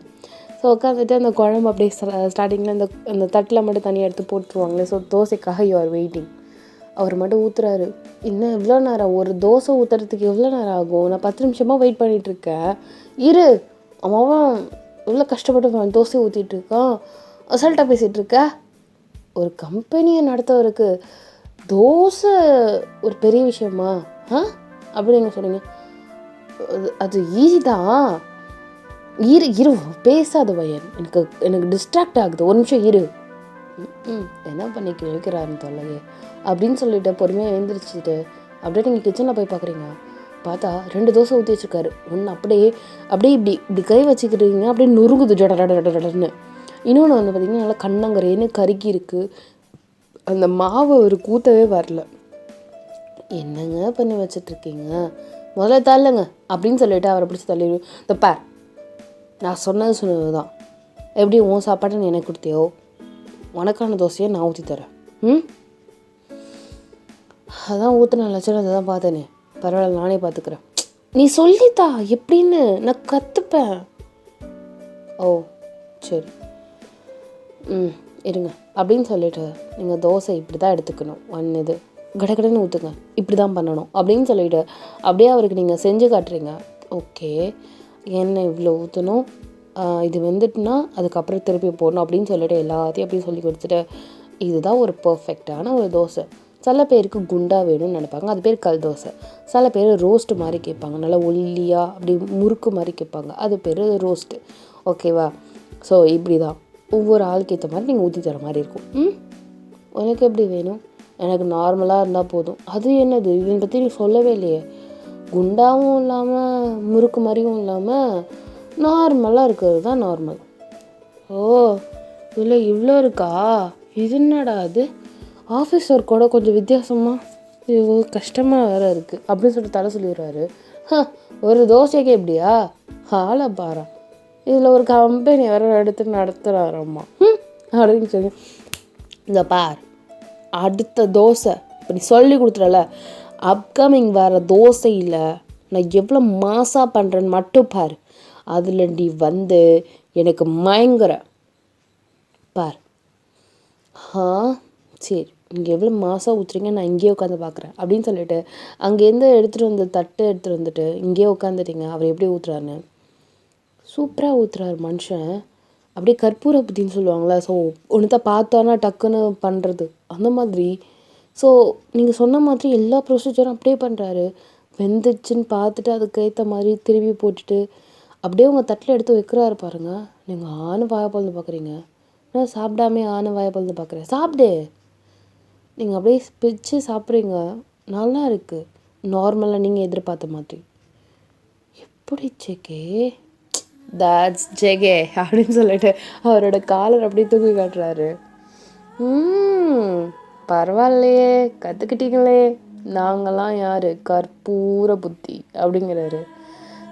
ஸோ உட்காந்துட்டு அந்த குழம்பு அப்படியே ஸ்டார்டிங்கில் அந்த தட்டில் மட்டும் தனியாக எடுத்து போட்டுருவாங்களே. ஸோ தோசைக்காக யூ ஆர் வெயிட்டிங். அவர் மட்டும் ஊற்றுறாரு. இன்னும் எவ்வளோ நேரம், ஒரு தோசை ஊற்றுறதுக்கு எவ்வளோ நேரம் ஆகும்? நான் 10 நிமிஷமாக வெயிட் பண்ணிகிட்ருக்கேன். இரு, அவன் எவ்வளோ கஷ்டப்பட்டு தோசை ஊற்றிட்டு இருக்கான், அசால்ட்டாக பேசிகிட்ருக்க. ஒரு கம்பெனியை நடத்தவருக்கு தோசை ஒரு பெரிய விஷயமா அப்படின்னு சொன்னீங்க. அது ஈஸி தான். இரு பேசாத பையன், எனக்கு டிஸ்ட்ராக்ட் ஆகுது, ஒரு நிமிஷம் இரு. என்ன பண்ணி கேட்குறாருன்னு தொல்லையே அப்படின்னு சொல்லிட்டு பொறுமையாக எழுந்திரிச்சிட்டு அப்படியே நீங்கள் கிச்சனில் போய் பார்க்குறீங்க. பார்த்தா 2 தோசை ஊற்றி வச்சுருக்காரு. ஒன்று அப்படியே இப்படி கை வச்சுக்கிட்டீங்க, அப்படியே நொறுங்குது ஜடன்னு. இன்னொன்று வந்து பார்த்திங்கன்னா நல்லா கண்ணங்கரேன்னு கருக்கி இருக்குது. அந்த மாவு ஒரு கூத்தவே வரல. என்னங்க பண்ணி வச்சிட்ருக்கீங்க, முதல்ல தள்ளுங்க அப்படின்னு சொல்லிட்டு அவரை பிடிச்சி தள்ளிடுவோம். இந்த பார், நான் சொன்னது தான், எப்படி உன் சாப்பாட்டை நீ எனக்கு கொடுத்தியோ உனக்கான தோசையை நான் ஊற்றி தரேன். அதான் ஊற்றின லட்சணத்தை தான் பார்த்தேனே, பரவாயில்ல நானே பார்த்துக்கிறேன். நீ சொல்லித்தா எப்படின்னு நான் கற்றுப்பேன். ஓ சரி இருங்க அப்படின்னு சொல்லிட்டு நீங்கள் தோசை இப்படி தான் எடுத்துக்கணும், இது கடகடன்னு ஊற்றுங்க, இப்படி தான் பண்ணணும் அப்படின்னு சொல்லிவிட்டு அப்படியே அவருக்கு நீங்கள் செஞ்சு காட்டுறீங்க. ஓகே, எண்ணெய் இவ்வளோ ஊற்றணும், இது வெந்துட்டுனா அதுக்கப்புறம் திருப்பி போடணும் அப்படின்னு சொல்லிட்டு எல்லாத்தையும் அப்படி சொல்லி கொடுத்துட்டு இதுதான் ஒரு பர்ஃபெக்டான ஒரு தோசை. சில பேருக்கு குண்டாக வேணும்னு நினைப்பாங்க, அது பேர் கல் தோசை. சில பேர் ரோஸ்ட்டு மாதிரி கேட்பாங்க, நல்லா ஒல்லியாக அப்படி முறுக்கு மாதிரி கேட்பாங்க, அது பேர் ரோஸ்ட்டு. ஓகேவா? ஸோ இப்படி தான் ஒவ்வொரு ஆளுக்கு ஏற்ற மாதிரி நீங்கள் ஊற்றி தர மாதிரி இருக்கும். உனக்கு எப்படி வேணும்? எனக்கு நார்மலாக இருந்தால் போதும். அது என்னது, இதை பற்றி நீ சொல்லவே இல்லையே. குண்டாகவும் இல்லாமல் முறுக்கு மாதிரியும் இல்லாமல் நார்மலாக இருக்கிறது தான் நார்மல். ஓ இல்லை இவ்வளோ இருக்கா, இது என்னடா அது, ஆஃபீஸ் ஒர்க்கோட கொஞ்சம் வித்தியாசமாக, இது கஷ்டமாக வேறு இருக்குது அப்படின்னு சொல்லிட்டு தலை சொல்லிடுறாரு. ஒரு தோசைக்கே எப்படியா, ஆளை பாரா, இதில் ஒரு கம்பெனி வேறு எடுத்து நடத்துகிறாரம்மா அப்படின்னு சொல்லி, இந்த பார் அடுத்த தோசை இப்போ நீ சொல்லி கொடுத்துறல, அப்கமிங் வர தோசையில் நான் எவ்வளோ மாசாக பண்ணுறேன்னு மட்டும் பார். அதில் நீ வந்து எனக்கு மயங்குற பார். சரி, இங்கே எவ்வளோ மாசாக ஊற்றுறீங்க, நான் இங்கேயே உட்காந்து பார்க்குறேன் அப்படின்னு சொல்லிட்டு அங்கேருந்து எடுத்துகிட்டு வந்து தட்டு எடுத்துகிட்டு வந்துட்டு இங்கேயே உட்காந்துட்டீங்க. அவர் எப்படி ஊற்றுறாருன்னு சூப்பராக ஊற்றுறாரு மனுஷன். அப்படியே கற்பூர புத்தின்னு சொல்லுவாங்களே, ஸோ ஒன்று தான் பார்த்தோன்னா டக்குன்னு பண்ணுறது அந்த மாதிரி. ஸோ நீங்கள் சொன்ன மாதிரி எல்லா ப்ரொசீஜரும் அப்படியே பண்ணுறாரு. வெந்துச்சுன்னு பார்த்துட்டு அதுக்கேற்ற மாதிரி திருப்பி போட்டுட்டு அப்படியே உங்கள் தட்டில் எடுத்து வைக்கிறாரு பாருங்கள். நீங்கள் ஆணு வாயை பழுந்து பார்க்குறீங்க, நான் சாப்பிடாமே ஆணு வாயை பழுந்து பார்க்குறேன். சாப்பிடு, நீங்கள் அப்படியே பிச்சு சாப்பிட்றீங்க, நல்லா இருக்குது. நார்மலாக நீங்கள் எதிர்பார்த்த மாதிரி. எப்படி ஜெகே, தட்ஸ் ஜெகே அப்படின்னு சொல்லிட்டு அவரோட காலர் அப்படியே தூக்கி காட்டுறாரு. பரவாயில்லையே, கற்றுக்கிட்டீங்களே, நாங்கள்லாம் யார், கற்பூர புத்தி அப்படிங்கிறாரு.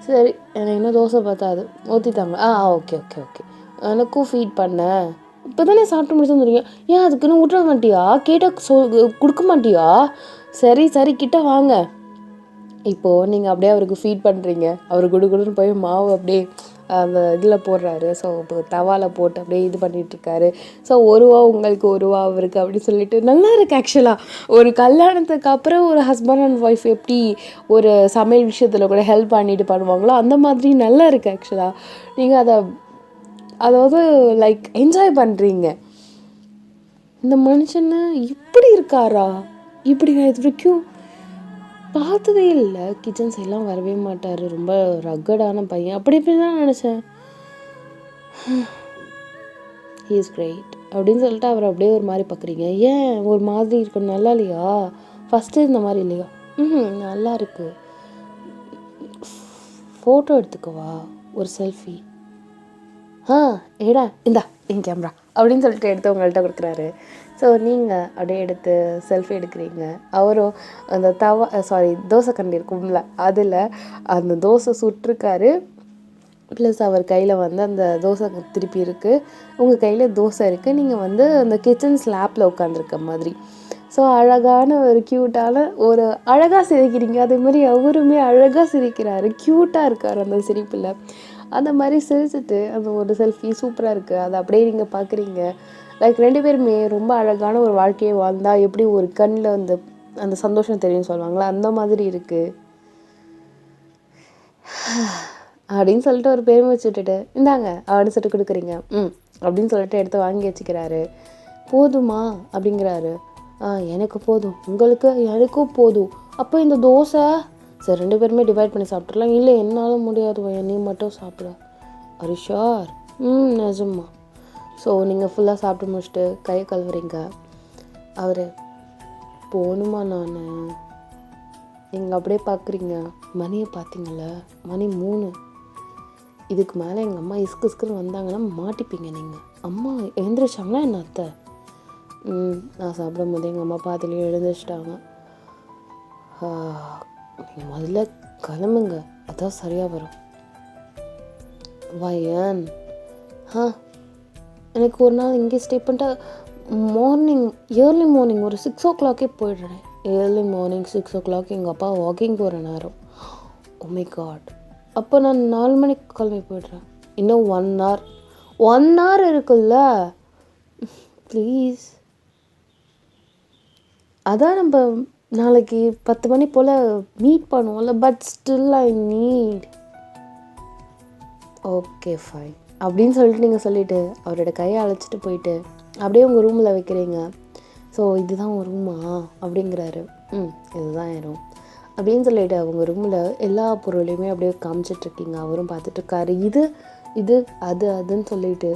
சரி, எனக்கு இன்னும் தோசை பார்த்தாது, ஊற்றிட்டாங்க. ஓகே ஓகே ஓகே, எனக்கும் ஃபீட் பண்ண, இப்போ தானே சாப்பிட்டு முடிச்சுன்னு சொல்றீங்க, ஏன் அதுக்குன்னு ஊற்ற மாட்டியா, கேட்டால் கொடுக்க மாட்டியா? சரி சரி, கிட்ட வாங்க. இப்போது நீங்கள் அப்படியே அவருக்கு ஃபீட் பண்ணுறீங்க. அவர் குடுன்னு போய் மாவு அப்படியே அந்த இதில் போடுறாரு. ஸோ இப்போ தவாவில் போட்டு அப்படியே இது பண்ணிகிட்ருக்காரு. ஸோ ஒருவா உங்களுக்கு ஒருவா அவருக்கு அப்படின்னு சொல்லிட்டு நல்லா இருக்குது. ஆக்சுவலாக ஒரு கல்யாணத்துக்கு அப்புறம் ஒரு ஹஸ்பண்ட் அண்ட் ஒய்ஃப் எப்படி ஒரு சமையல் விஷயத்தில் கூட ஹெல்ப் பண்ணிட்டு பண்ணுவாங்களோ அந்த மாதிரி நல்லா இருக்குது. ஆக்சுவலாக நீங்கள் அதாவது லைக் என்ஜாய் பண்ணுறீங்க. இந்த மனுஷனை இப்படி இருக்காரா, இப்படி நான் இது வரைக்கும் பார்த்ததே இல்லை. கிச்சன் சைட்லாம் வரவே மாட்டார், ரொம்ப ரக்கடான பையன் அப்படி இப்படி தான் நினச்சேன். ஹீ இஸ் கிரேட் அப்படின்னு சொல்லிட்டு அவர் அப்படியே ஒரு மாதிரி பார்க்குறீங்க. ஏன் ஒரு மாதிரி இருக்கணும், நல்லா இல்லையா? ஃபஸ்ட்டு இந்த மாதிரி இல்லையா? நல்லா இருக்கு. ஃபோட்டோ எடுத்துக்கவா, ஒரு செல்ஃபி? ஏடா இந்தா என் கேமரா அப்படின்னு சொல்லிட்டு எடுத்து உங்கள்கிட்ட கொடுக்குறாரு. ஸோ நீங்கள் அப்படியே எடுத்து செல்ஃபி எடுக்கிறீங்க. அவரும் அந்த தோசை கண்டி இருக்கும்ல, அதில் அந்த தோசை சுட்டிருக்காரு. ப்ளஸ் அவர் கையில் வந்து அந்த தோசை திருப்பி இருக்குது, உங்கள் கையில் தோசை இருக்குது. நீங்கள் வந்து அந்த கிச்சன் ஸ்லாப்பில் உட்காந்துருக்க மாதிரி. ஸோ அழகான ஒரு க்யூட்டான ஒரு அழகாக சிரிக்கிறீங்க. அதே மாதிரி அவருமே அழகாக சிரிக்கிறாரு, க்யூட்டாக இருக்கார் அந்த சிரிப்பில். அந்த மாதிரி சிரிச்சுட்டு அந்த ஒரு செல்ஃபி சூப்பராக இருக்குது. அதை அப்படியே நீங்கள் பார்க்குறீங்க. லைக் 2 பேருமே ரொம்ப அழகான ஒரு வாழ்க்கையை வாழ்ந்தால் எப்படி ஒரு கண்ணில் வந்து அந்த சந்தோஷம் தெரியும்னு சொல்லுவாங்களா, அந்த மாதிரி இருக்குது அப்படின்னு சொல்லிட்டு ஒரு பெருமை வச்சுட்டுட்டு இந்தாங்க அப்படின்னு சொல்லிட்டு கொடுக்குறீங்க. அப்படின்னு சொல்லிட்டு எடுத்து வாங்கி வச்சுக்கிறாரு. போதுமா அப்படிங்கிறாரு. எனக்கு போதும், உங்களுக்கு எனக்கும் போதும். அப்போ இந்த தோசை சரி 2 பேருமே டிவைட் பண்ணி சாப்பிட்றலாம். இல்லை என்னால் முடியாது, நீ மட்டும் சாப்பிட. Are you sure? நிஜமா. ஸோ நீங்கள் ஃபுல்லாக சாப்பிட்டு முடிச்சுட்டு கையை கழுவுறீங்க. அவர் போகணுமா, நான் நீங்கள் அப்படியே பார்க்குறீங்க. மணியை பார்த்தீங்கள, மணி 3. இதுக்கு மேலே எங்கள் அம்மா இஸ்குன்னு வந்தாங்கன்னா மாட்டிப்பீங்க நீங்கள். அம்மா எழுந்திரிச்சாங்கன்னா என்ன அத்தை? நான் சாப்பிடும் போது எங்கள் அம்மா பாதிலேயே எழுந்திரிச்சிட்டாங்க. நீங்கள் முதல்ல கிளம்புங்க, அதான் சரியாக வரும். வயன் எனக்கு ஒரு நாள் இங்கே ஸ்டே பண்ணிட்டா ஏர்லி மார்னிங் ஒரு 6 o'clock போயிடுறேன். ஏர்லி மார்னிங் 6 o'clock எங்கள் அப்பா வாக்கிங் போகிற நேரம். ஓ மை காட், அப்போ நான் 4 மணிக்கு கிளம்பி போய்ட்றேன். இன்னும் 1 hour இருக்குல்ல, ப்ளீஸ். அதான் நம்ம நாளைக்கு 10 மணி போல் மீட் பண்ணுவோம்ல, but still I need. Okay fine அப்படின்னு சொல்லிட்டு நீங்கள் சொல்லிவிட்டு அவரோட கையை அழைச்சிட்டு போயிட்டு அப்படியே உங்கள் ரூமில் வைக்கிறீங்க. ஸோ இதுதான் உங்கள் ரூமா அப்படிங்கிறாரு. இதுதான் என் ரூம் அப்படின்னு சொல்லிட்டு அவங்க ரூமில் எல்லா பொருளையுமே அப்படியே காமிச்சிட்ருக்கீங்க. அவரும் பார்த்துட்ருக்காரு. இது அதுன்னு சொல்லிட்டு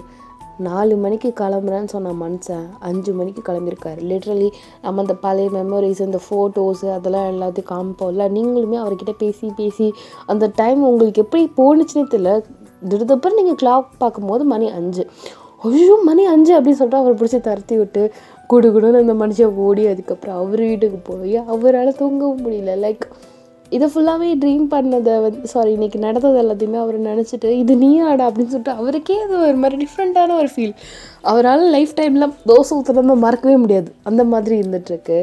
4 மணிக்கு கிளம்புறேன்னு சொன்ன மனுஷன் 5 மணிக்கு கிளம்பியிருக்காரு. லிட்ரலி நம்ம அந்த பழைய மெமரிஸ், இந்த ஃபோட்டோஸு அதெல்லாம் எல்லாத்தையும் காமிப்போம்ல, நீங்களுமே அவர்கிட்ட பேசி அந்த டைம் உங்களுக்கு எப்படி போணுச்சுன்னே தெரியல. திடீர்னு நீங்கள் கிளாக் பார்க்கும்போது மணி 5. ஐயோ மணி 5 அப்படின்னு சொல்லிட்டு அவரை பிடிச்சி தரத்தி விட்டு குடுன்னு அந்த மனுஷன் ஓடி அதுக்கப்புறம் அவர் வீட்டுக்கு போய் அவரால் தூங்கவும் முடியல. லைக் இதை ஃபுல்லாகவே ட்ரீம் பண்ணதை சாரி இன்றைக்கி நடந்தது எல்லாத்தையுமே அவர் நினச்சிட்டு இது நீயாடா அப்படின்னு சொல்லிட்டு அவருக்கே அது ஒரு மாதிரி டிஃப்ரெண்ட்டான ஒரு ஃபீல். அவரால் லைஃப் டைமில் தோசை ஊற்றுறத மறக்கவே முடியாது, அந்த மாதிரி இருந்துகிட்ருக்கு.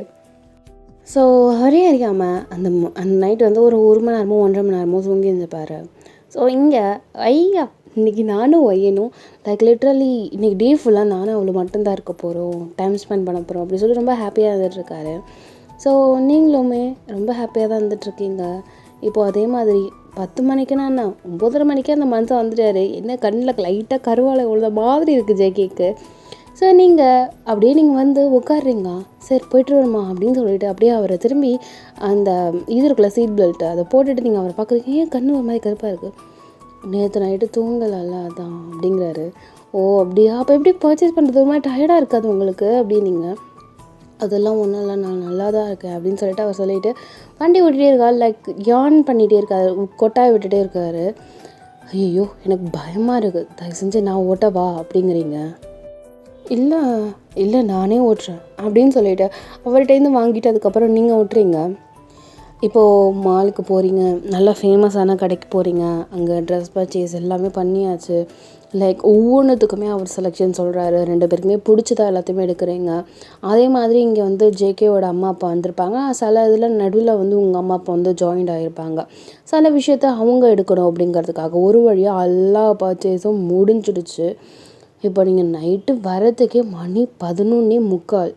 ஸோ அவரே அறியாமல் அந்த நைட் வந்து ஒரு 1 மணி நேரமோ 1.5 மணி நேரமோ தூங்கி இருந்துப்பார். ஸோ இங்கே ஐயா இன்றைக்கி நானும் ஒய்யனும் லைக் லிட்ரலி இன்றைக்கி டே ஃபுல்லாக நானும் அவ்வளோ மட்டும்தான் இருக்க போகிறோம், டைம் ஸ்பெண்ட் பண்ண போகிறோம் அப்படின்னு சொல்லி ரொம்ப ஹாப்பியாக இருந்துகிட்ருக்காரு. ஸோ நீங்களுமே ரொம்ப ஹாப்பியாக தான் இருந்துகிட்ருக்கீங்க. இப்போது அதே மாதிரி 10 மணிக்குன்னா என்ன 9:30 மணிக்கே அந்த மனுஷன் வந்துட்டார். என்ன கண்ணில் லைட்டாக கருவாலை உள்ள மாதிரி இருக்குது ஜேகேக்கு. ஸோ நீங்கள் வந்து உட்காடுறீங்க. சரி போய்ட்டு வருமா அப்படின்னு சொல்லிட்டு அப்படியே அவரை திரும்பி அந்த இது இருக்குல்ல சீட் பெல்ட்டு அதை போட்டுட்டு நீங்கள் அவரை பார்க்குறீங்க. ஏன் கண்ணு ஒரு மாதிரி கருப்பாக இருக்குது, நேற்று நைட்டு தூங்கலைல்ல அதான் அப்படிங்கிறாரு. ஓ அப்படியா, அப்போ எப்படி பர்ச்சேஸ் பண்ணுறது, ஒரு மாதிரி டயர்டாக இருக்காது உங்களுக்கு அப்படின்னீங்க. அதெல்லாம் ஒன்றும் இல்லை, நான் நல்லா தான் இருக்கேன் அப்படின்னு சொல்லிட்டு அவர் சொல்லிவிட்டு வண்டி ஓட்டிகிட்டே இருக்கார். லைக் யான் பண்ணிகிட்டே இருக்காரு, கொட்டாய் விட்டுட்டே இருக்காரு. ஐயோ எனக்கு பயமாக இருக்குது, தயவு செஞ்சு நான் ஓட்டவா அப்படிங்கிறீங்க. இல்லை இல்லை நானே ஓட்டுறேன் அப்படின்னு சொல்லிவிட்டு அவர்கிட்டேருந்து வாங்கிட்டு அதுக்கப்புறம் நீங்கள் ஓட்டுறீங்க. இப்போது மாலுக்கு போகிறீங்க, நல்லா ஃபேமஸான கடைக்கு போகிறீங்க, அங்கே ட்ரெஸ் பர்ச்சேஸ் எல்லாமே பண்ணியாச்சு. லைக் ஒவ்வொன்றுத்துக்குமே அவர் செலெக்ஷன் சொல்கிறாரு, 2 பேருக்குமே பிடிச்சதா எல்லாத்தையுமே எடுக்கிறீங்க. அதே மாதிரி இங்கே வந்து ஜேகேவோட அம்மா அப்பா வந்திருப்பாங்க. சில இதில் நடுவில் வந்து உங்கள் அம்மா அப்பா வந்து ஜாயின்ட் ஆகிருப்பாங்க. சில விஷயத்த அவங்க எடுக்கணும் அப்படிங்கிறதுக்காக ஒரு வழியாக எல்லா பர்ச்சேஸும் முடிஞ்சிடுச்சு. இப்போ நீங்கள் நைட்டு வரத்துக்கே மணி 11:45.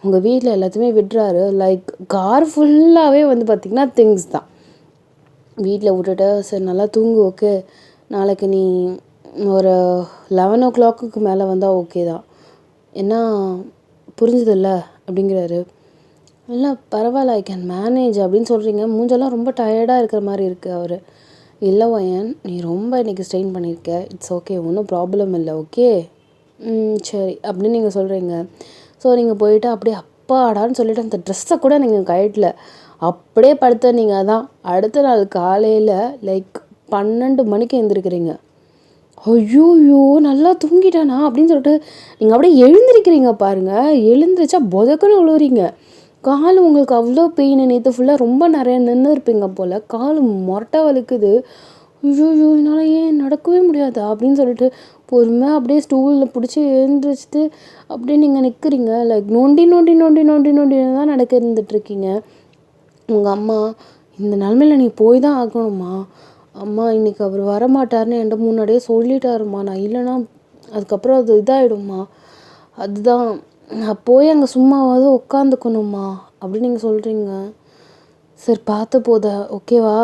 உங்கள் வீட்டில் எல்லாத்தையுமே விடுறாரு. லைக் கார் ஃபுல்லாகவே வந்து பார்த்திங்கன்னா திங்ஸ் தான். வீட்டில் விட்டுட்டு சரி நல்லா தூங்கு, ஓகே நாளைக்கு நீ ஒரு 11 மேலே வந்தால் ஓகே தான், ஏன்னா புரிஞ்சுதில்ல அப்படிங்கிறாரு. இல்லை பரவாயில்ல ஐ கேன் மேனேஜ் அப்படின்னு சொல்கிறீங்க. மூஞ்செல்லாம் ரொம்ப டயர்டாக இருக்கிற மாதிரி இருக்குது அவர். இல்லை ஒயன் நீ ரொம்ப இன்றைக்கி ஸ்ட்ரெயின் பண்ணியிருக்க, இட்ஸ் ஓகே ஒன்றும் ப்ராப்ளம் இல்லை, ஓகே சரி அப்படின்னு நீங்கள் சொல்கிறீங்க. ஸோ நீங்கள் போயிட்டு அப்படியே அப்பாடான்னு சொல்லிவிட்டு அந்த ட்ரெஸ்ஸை கூட நீங்கள் கழட்டல, அப்படியே படுத்த நீங்கள் தான் அடுத்த நாள் காலையில் லைக் 12 மணிக்கு எழுந்திருக்கிறீங்க. ஐயோயோ நல்லா தூங்கிட்டானா அப்படின்னு சொல்லிட்டு நீங்கள் அப்படியே எழுந்திருக்கிறீங்க பாருங்கள். எழுந்திரிச்சா பொதக்குன்னு விழுவுறீங்க. கால் உங்களுக்கு அவ்வளோ பெயின், நேற்று ஃபுல்லாக ரொம்ப நிறைய நின்று இருப்பீங்க போல், கால் மொரட்டை வலிக்குது. ஐயோயோ என்னால் ஏன் நடக்கவே முடியாதா அப்படின்னு சொல்லிட்டு பொறுமையாக அப்படியே ஸ்டூலில் பிடிச்சி எழுந்திரிச்சிட்டு அப்படியே நீங்கள் நிற்கிறீங்க. லைக் நோண்டி நோண்டி நோண்டி நோண்டி நோண்டி தான் நடக்க இருந்துகிட்ருக்கீங்க. உங்கள் அம்மா இந்த நிலமையில் நீ போய் தான் ஆகணுமா, அம்மா இன்றைக்கி அவர் வரமாட்டார்னு என்கிட்ட முன்னாடியே சொல்லிட்டாருமா, நான் இல்லைன்னா அதுக்கப்புறம் அது இதாகிடும்மா, அதுதான் நான் போய் அங்கே சும்மாவாவது உட்காந்துக்கணுமா அப்படின்னு நீங்கள் சொல்கிறீங்க. சரி பார்த்து போத ஓகேவா,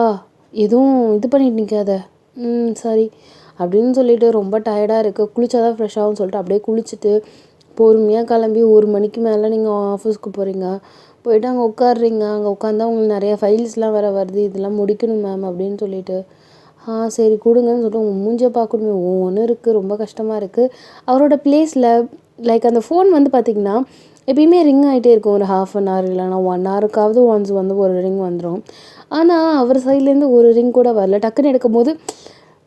எதுவும் இது பண்ணிட்டு நிற்காத, சரி அப்படின்னு சொல்லிவிட்டு ரொம்ப டயர்டாக இருக்குது, குளிச்சாதான் ஃப்ரெஷ்ஷாகவும் சொல்லிட்டு அப்படியே குளிச்சுட்டு பொறுமையாக கிளம்பி 1 மணிக்கு மேலே நீங்கள் ஆஃபீஸ்க்கு போகிறீங்க. போய்ட்டு அங்கே உட்காடுறீங்க. அங்கே உட்காந்தா உங்களுக்கு நிறைய ஃபைல்ஸ்லாம் வேறு வருது, இதெல்லாம் முடிக்கணும் மேம் அப்படின்னு சொல்லிட்டு சரி கொடுங்கன்னு சொல்லிட்டு உங்கள் மூஞ்சை பார்க்கணுமே ஒவ்வொன்று இருக்குது, ரொம்ப கஷ்டமாக இருக்குது. அவரோட ப்ளேஸில் லைக் அந்த ஃபோன் வந்து பார்த்திங்கன்னா எப்பயுமே ரிங் ஆகிட்டே இருக்கும், ஒரு 1/2 hour இல்லைனா 1 hourக்காவது ஒன்ஸ் வந்து ஒரு ரிங் வந்துடும். ஆனால் அவர் சைட்லேருந்து ஒரு ரிங் கூட வரல. டக்குன்னு எடுக்கும்போது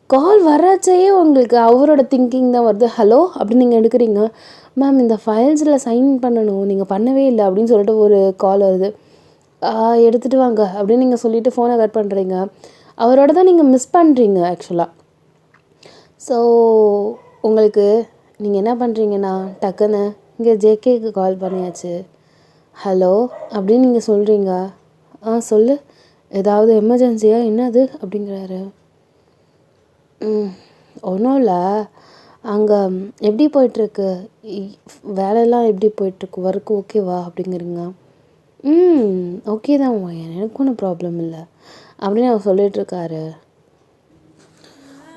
கால் வராச்சே உங்களுக்கு அவரோட திங்கிங் தான் வருது. ஹலோ அப்படின்னு நீங்கள் எடுக்கிறீங்க. மேம் இந்த ஃபைல்ஸில் சைன் பண்ணணும், நீங்கள் பண்ணவே இல்லை அப்படின்னு சொல்லிட்டு ஒரு கால் வருது. எடுத்துகிட்டு வாங்க அப்படின்னு நீங்கள் சொல்லிவிட்டு ஃபோனை கட் பண்ணுறீங்க. அவரோட தான் நீங்கள் மிஸ் பண்ணுறீங்க ஆக்சுவலாக. ஸோ உங்களுக்கு நீங்கள் என்ன பண்ணுறீங்கன்னா டக்குன்னு இங்கே ஜேகேக்கு கால் பண்ணியாச்சு. ஹலோ அப்படின்னு நீங்கள் சொல்கிறீங்க. சொல்லு, ஏதாவது எமர்ஜென்சியா என்னது அப்படிங்கிறாரு. ஒன்றும் இல்லை, அங்கே எப்படி போயிட்டுருக்கு, வேலையெல்லாம் எப்படி போயிட்டுருக்கு, ஒர்க் ஓகேவா அப்படிங்கிறீங்க. ஓகே தான் எனக்கு ஒன்றும் ப்ராப்ளம் இல்லை அப்படின்னு அவர் சொல்லிகிட்ருக்காரு.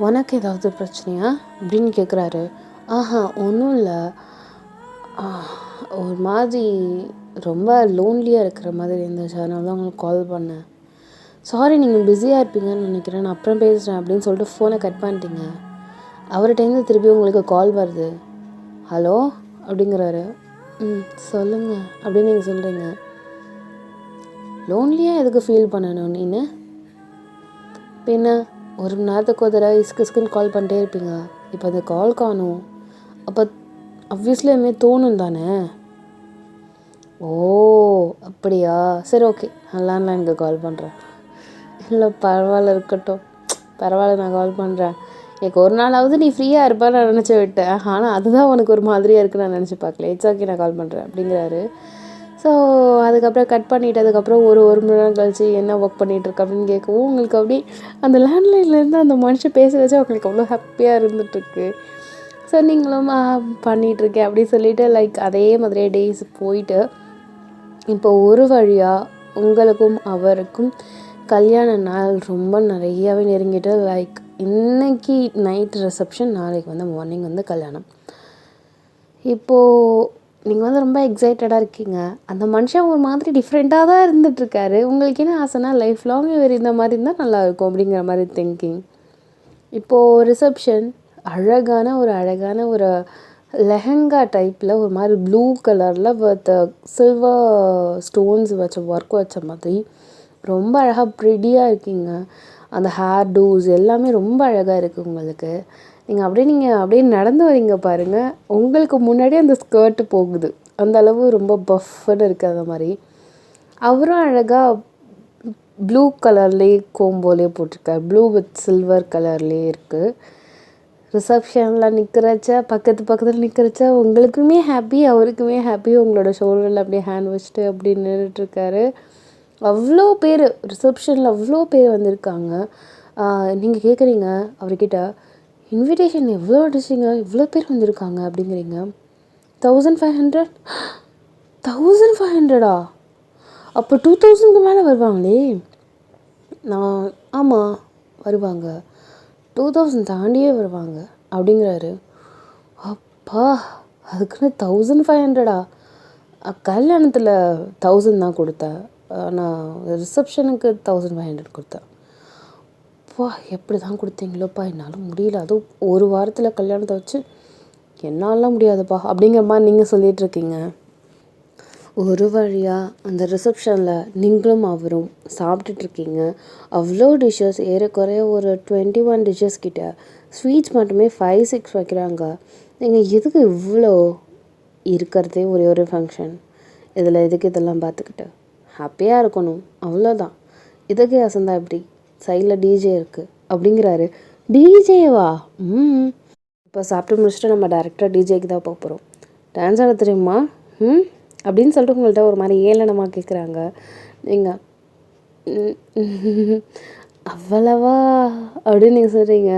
உனக்கு ஏதாவது பிரச்சனையா அப்படின்னு கேட்குறாரு. ஒன்றும் இல்லை, ஒரு மாதிரி ரொம்ப லோன்லியாக இருக்கிற மாதிரி இருந்துச்சு, அதனால தான் உங்களுக்கு கால் பண்ணேன். சாரி நீங்கள் பிஸியாக இருப்பீங்கன்னு நினைக்கிறேன், நான் அப்புறம் பேசுகிறேன் அப்படின்னு சொல்லிட்டு ஃபோனை கட் பண்ணிட்டீங்க. அவர்கிட்டேருந்து திருப்பி உங்களுக்கு கால் வருது. ஹலோ அப்படிங்கிறாரு. சொல்லுங்கள் அப்படின்னு நீங்கள் சொல்கிறீங்க. லோன்லியாக எதுக்கு ஃபீல் பண்ணணும் நீನು, பின்ன 1 மணி நேரத்துக்கு ஒரு தடவை இஸ்குன்னு கால் பண்ணிட்டே இருப்பீங்க. இப்போ அந்த கால் காணும், அப்போ அப்வியஸ்லி அதுமாரி தோணும் தானே. ஓ அப்படியா, சரி ஓகே நல்லா எனக்கு கால் பண்ணுறேன். இல்லை பரவாயில்ல இருக்கட்டும், பரவாயில்ல நான் கால் பண்ணுறேன். எனக்கு ஒரு நாளாவது நீ ஃப்ரீயாக இருப்பான்னு நான் நினச்சி விட்டேன். ஆனால் அதுதான் உனக்கு ஒரு மாதிரியாக இருக்குன்னு நான் நினச்சி பார்க்கல. இட்ஸ் ஓகே நான் கால் பண்ணுறேன் அப்படிங்கிறாரு. ஸோ அதுக்கப்புறம் கட் பண்ணிட்டதுக்கப்புறம் ஒரு மணி நேரம் கழிச்சு என்ன ஒர்க் பண்ணிகிட்ருக்க அப்படின்னு கேட்கவும் உங்களுக்கு அப்படியே அந்த லேண்ட்லைன்லேருந்து அந்த மனுஷன் பேச வச்சு அவங்களுக்கு அவ்வளோ ஹாப்பியாக இருந்துகிட்ருக்கு. ஸோ நீங்களும் பண்ணிகிட்ருக்கேன் அப்படின்னு சொல்லிவிட்டு லைக் அதே மாதிரியே டேஸ் போயிட்டு இப்போ ஒரு வழியாக உங்களுக்கும் அவருக்கும் கல்யாண நாள் ரொம்ப நிறையாவே நெருங்கிட்டு லைக் இன்றைக்கி நைட் ரிசப்ஷன், நாளைக்கு வந்து மார்னிங் வந்து கல்யாணம். இப்போது நீங்கள் வந்து ரொம்ப எக்ஸைட்டடாக இருக்கீங்க. அந்த மனுஷன் ஒரு மாதிரி டிஃப்ரெண்ட்டாக தான் இருந்துகிட்ருக்காரு. உங்களுக்கு என்ன ஆசைனா லைஃப் லாங் இவர் இந்த மாதிரி இருந்தால் நல்லாயிருக்கும் அப்படிங்கிற மாதிரி திங்கிங். இப்போது ரிசப்ஷன் அழகான ஒரு லெஹங்கா டைப்பில் ஒரு மாதிரி ப்ளூ கலரில் வித் சில்வர் ஸ்டோன்ஸ் வச்ச ஒர்க் வச்ச மாதிரி ரொம்ப அழகாக ப்ரிட்டியாக இருக்கீங்க. அந்த ஹேர் டூஸ் எல்லாமே ரொம்ப அழகாக இருக்குது உங்களுக்கு. நீங்கள் அப்படியே நடந்து வரீங்க பாருங்கள், உங்களுக்கு முன்னாடி அந்த ஸ்கர்ட்டு போகுது. அந்த அளவு ரொம்ப பஃப்னு இருக்குது. அந்த மாதிரி அவரும் அழகாக ப்ளூ கலர்லேயே கோம்போலே போட்டிருக்காரு. ப்ளூ வித் சில்வர் கலர்லேயே இருக்குது. ரிசப்ஷனில் நிற்கிறச்ச பக்கத்தில் நிற்கிறச்ச உங்களுக்குமே ஹாப்பி, அவருக்குமே ஹாப்பி. உங்களோட ஷோல்டரில் அப்படியே ஹேண்ட் வச்சுட்டு அப்படி நின்றுட்டுருக்காரு. அவ்வளோ பேர் ரிசப்ஷனில் அவ்வளோ பேர் வந்திருக்காங்க. நீங்கள் கேட்குறீங்க அவர்கிட்ட, இன்விடேஷன் எவ்வளோ அடிச்சிங்க, இவ்வளோ பேர் வந்திருக்காங்க அப்படிங்கிறீங்க. 1500 1500 அப்போ 2000க்கு மேலே வருவாங்களே. ஆமாம் வருவாங்க, 2000 தாண்டியே வருவாங்க அப்படிங்கிறாரு. அப்பா, அதுக்குன்னு 1500? கல்யாணத்தில் 1000 தான் கொடுத்தேன், நான் ரிசப்ஷனுக்கு 1500 கொடுத்தேன். அப்பா எப்படி தான் கொடுத்தீங்களோப்பா, என்னால் முடியல. அதுவும் ஒரு வாரத்தில் கல்யாணத்தை வச்சு என்னாலாம் முடியாதுப்பா அப்படிங்கிற மாதிரி நீங்கள் சொல்லிகிட்ருக்கீங்க. ஒரு வழியாக அந்த ரிசப்ஷனில் நீங்களும் அவரும் சாப்பிட்டுட்ருக்கீங்க. அவ்வளோ டிஷ்ஷஸ், ஏறக்குறைய ஒரு 21 டிஷ்ஷஸ் கிட்ட. ஸ்வீட்ஸ் மட்டுமே 5-6 வைக்கிறாங்க. நீங்கள் எதுக்கு இவ்வளோ இருக்கிறதே ஒரு ஃபங்க்ஷன், இதில் எதுக்கு இதெல்லாம் பார்த்துக்கிட்டு ஹாப்பியாக இருக்கணும், அவ்வளோதான். இதுக்கு அசந்தா எப்படி, சைடில் டிஜே இருக்குது அப்படிங்கிறாரு. டிஜேவா? இப்போ சாப்பிட்டு முடிச்சுட்டு நம்ம டேரெக்டாக டிஜேக்கு தான் போக போகிறோம். டான்ஸ் ஆட தெரியுமா அப்படின்னு சொல்லிட்டு உங்கள்கிட்ட ஒரு மாதிரி ஏளனமாக கேட்குறாங்க. நீங்கள் அவ்வளவா அப்படின்னு நீங்கள் சொல்கிறீங்க.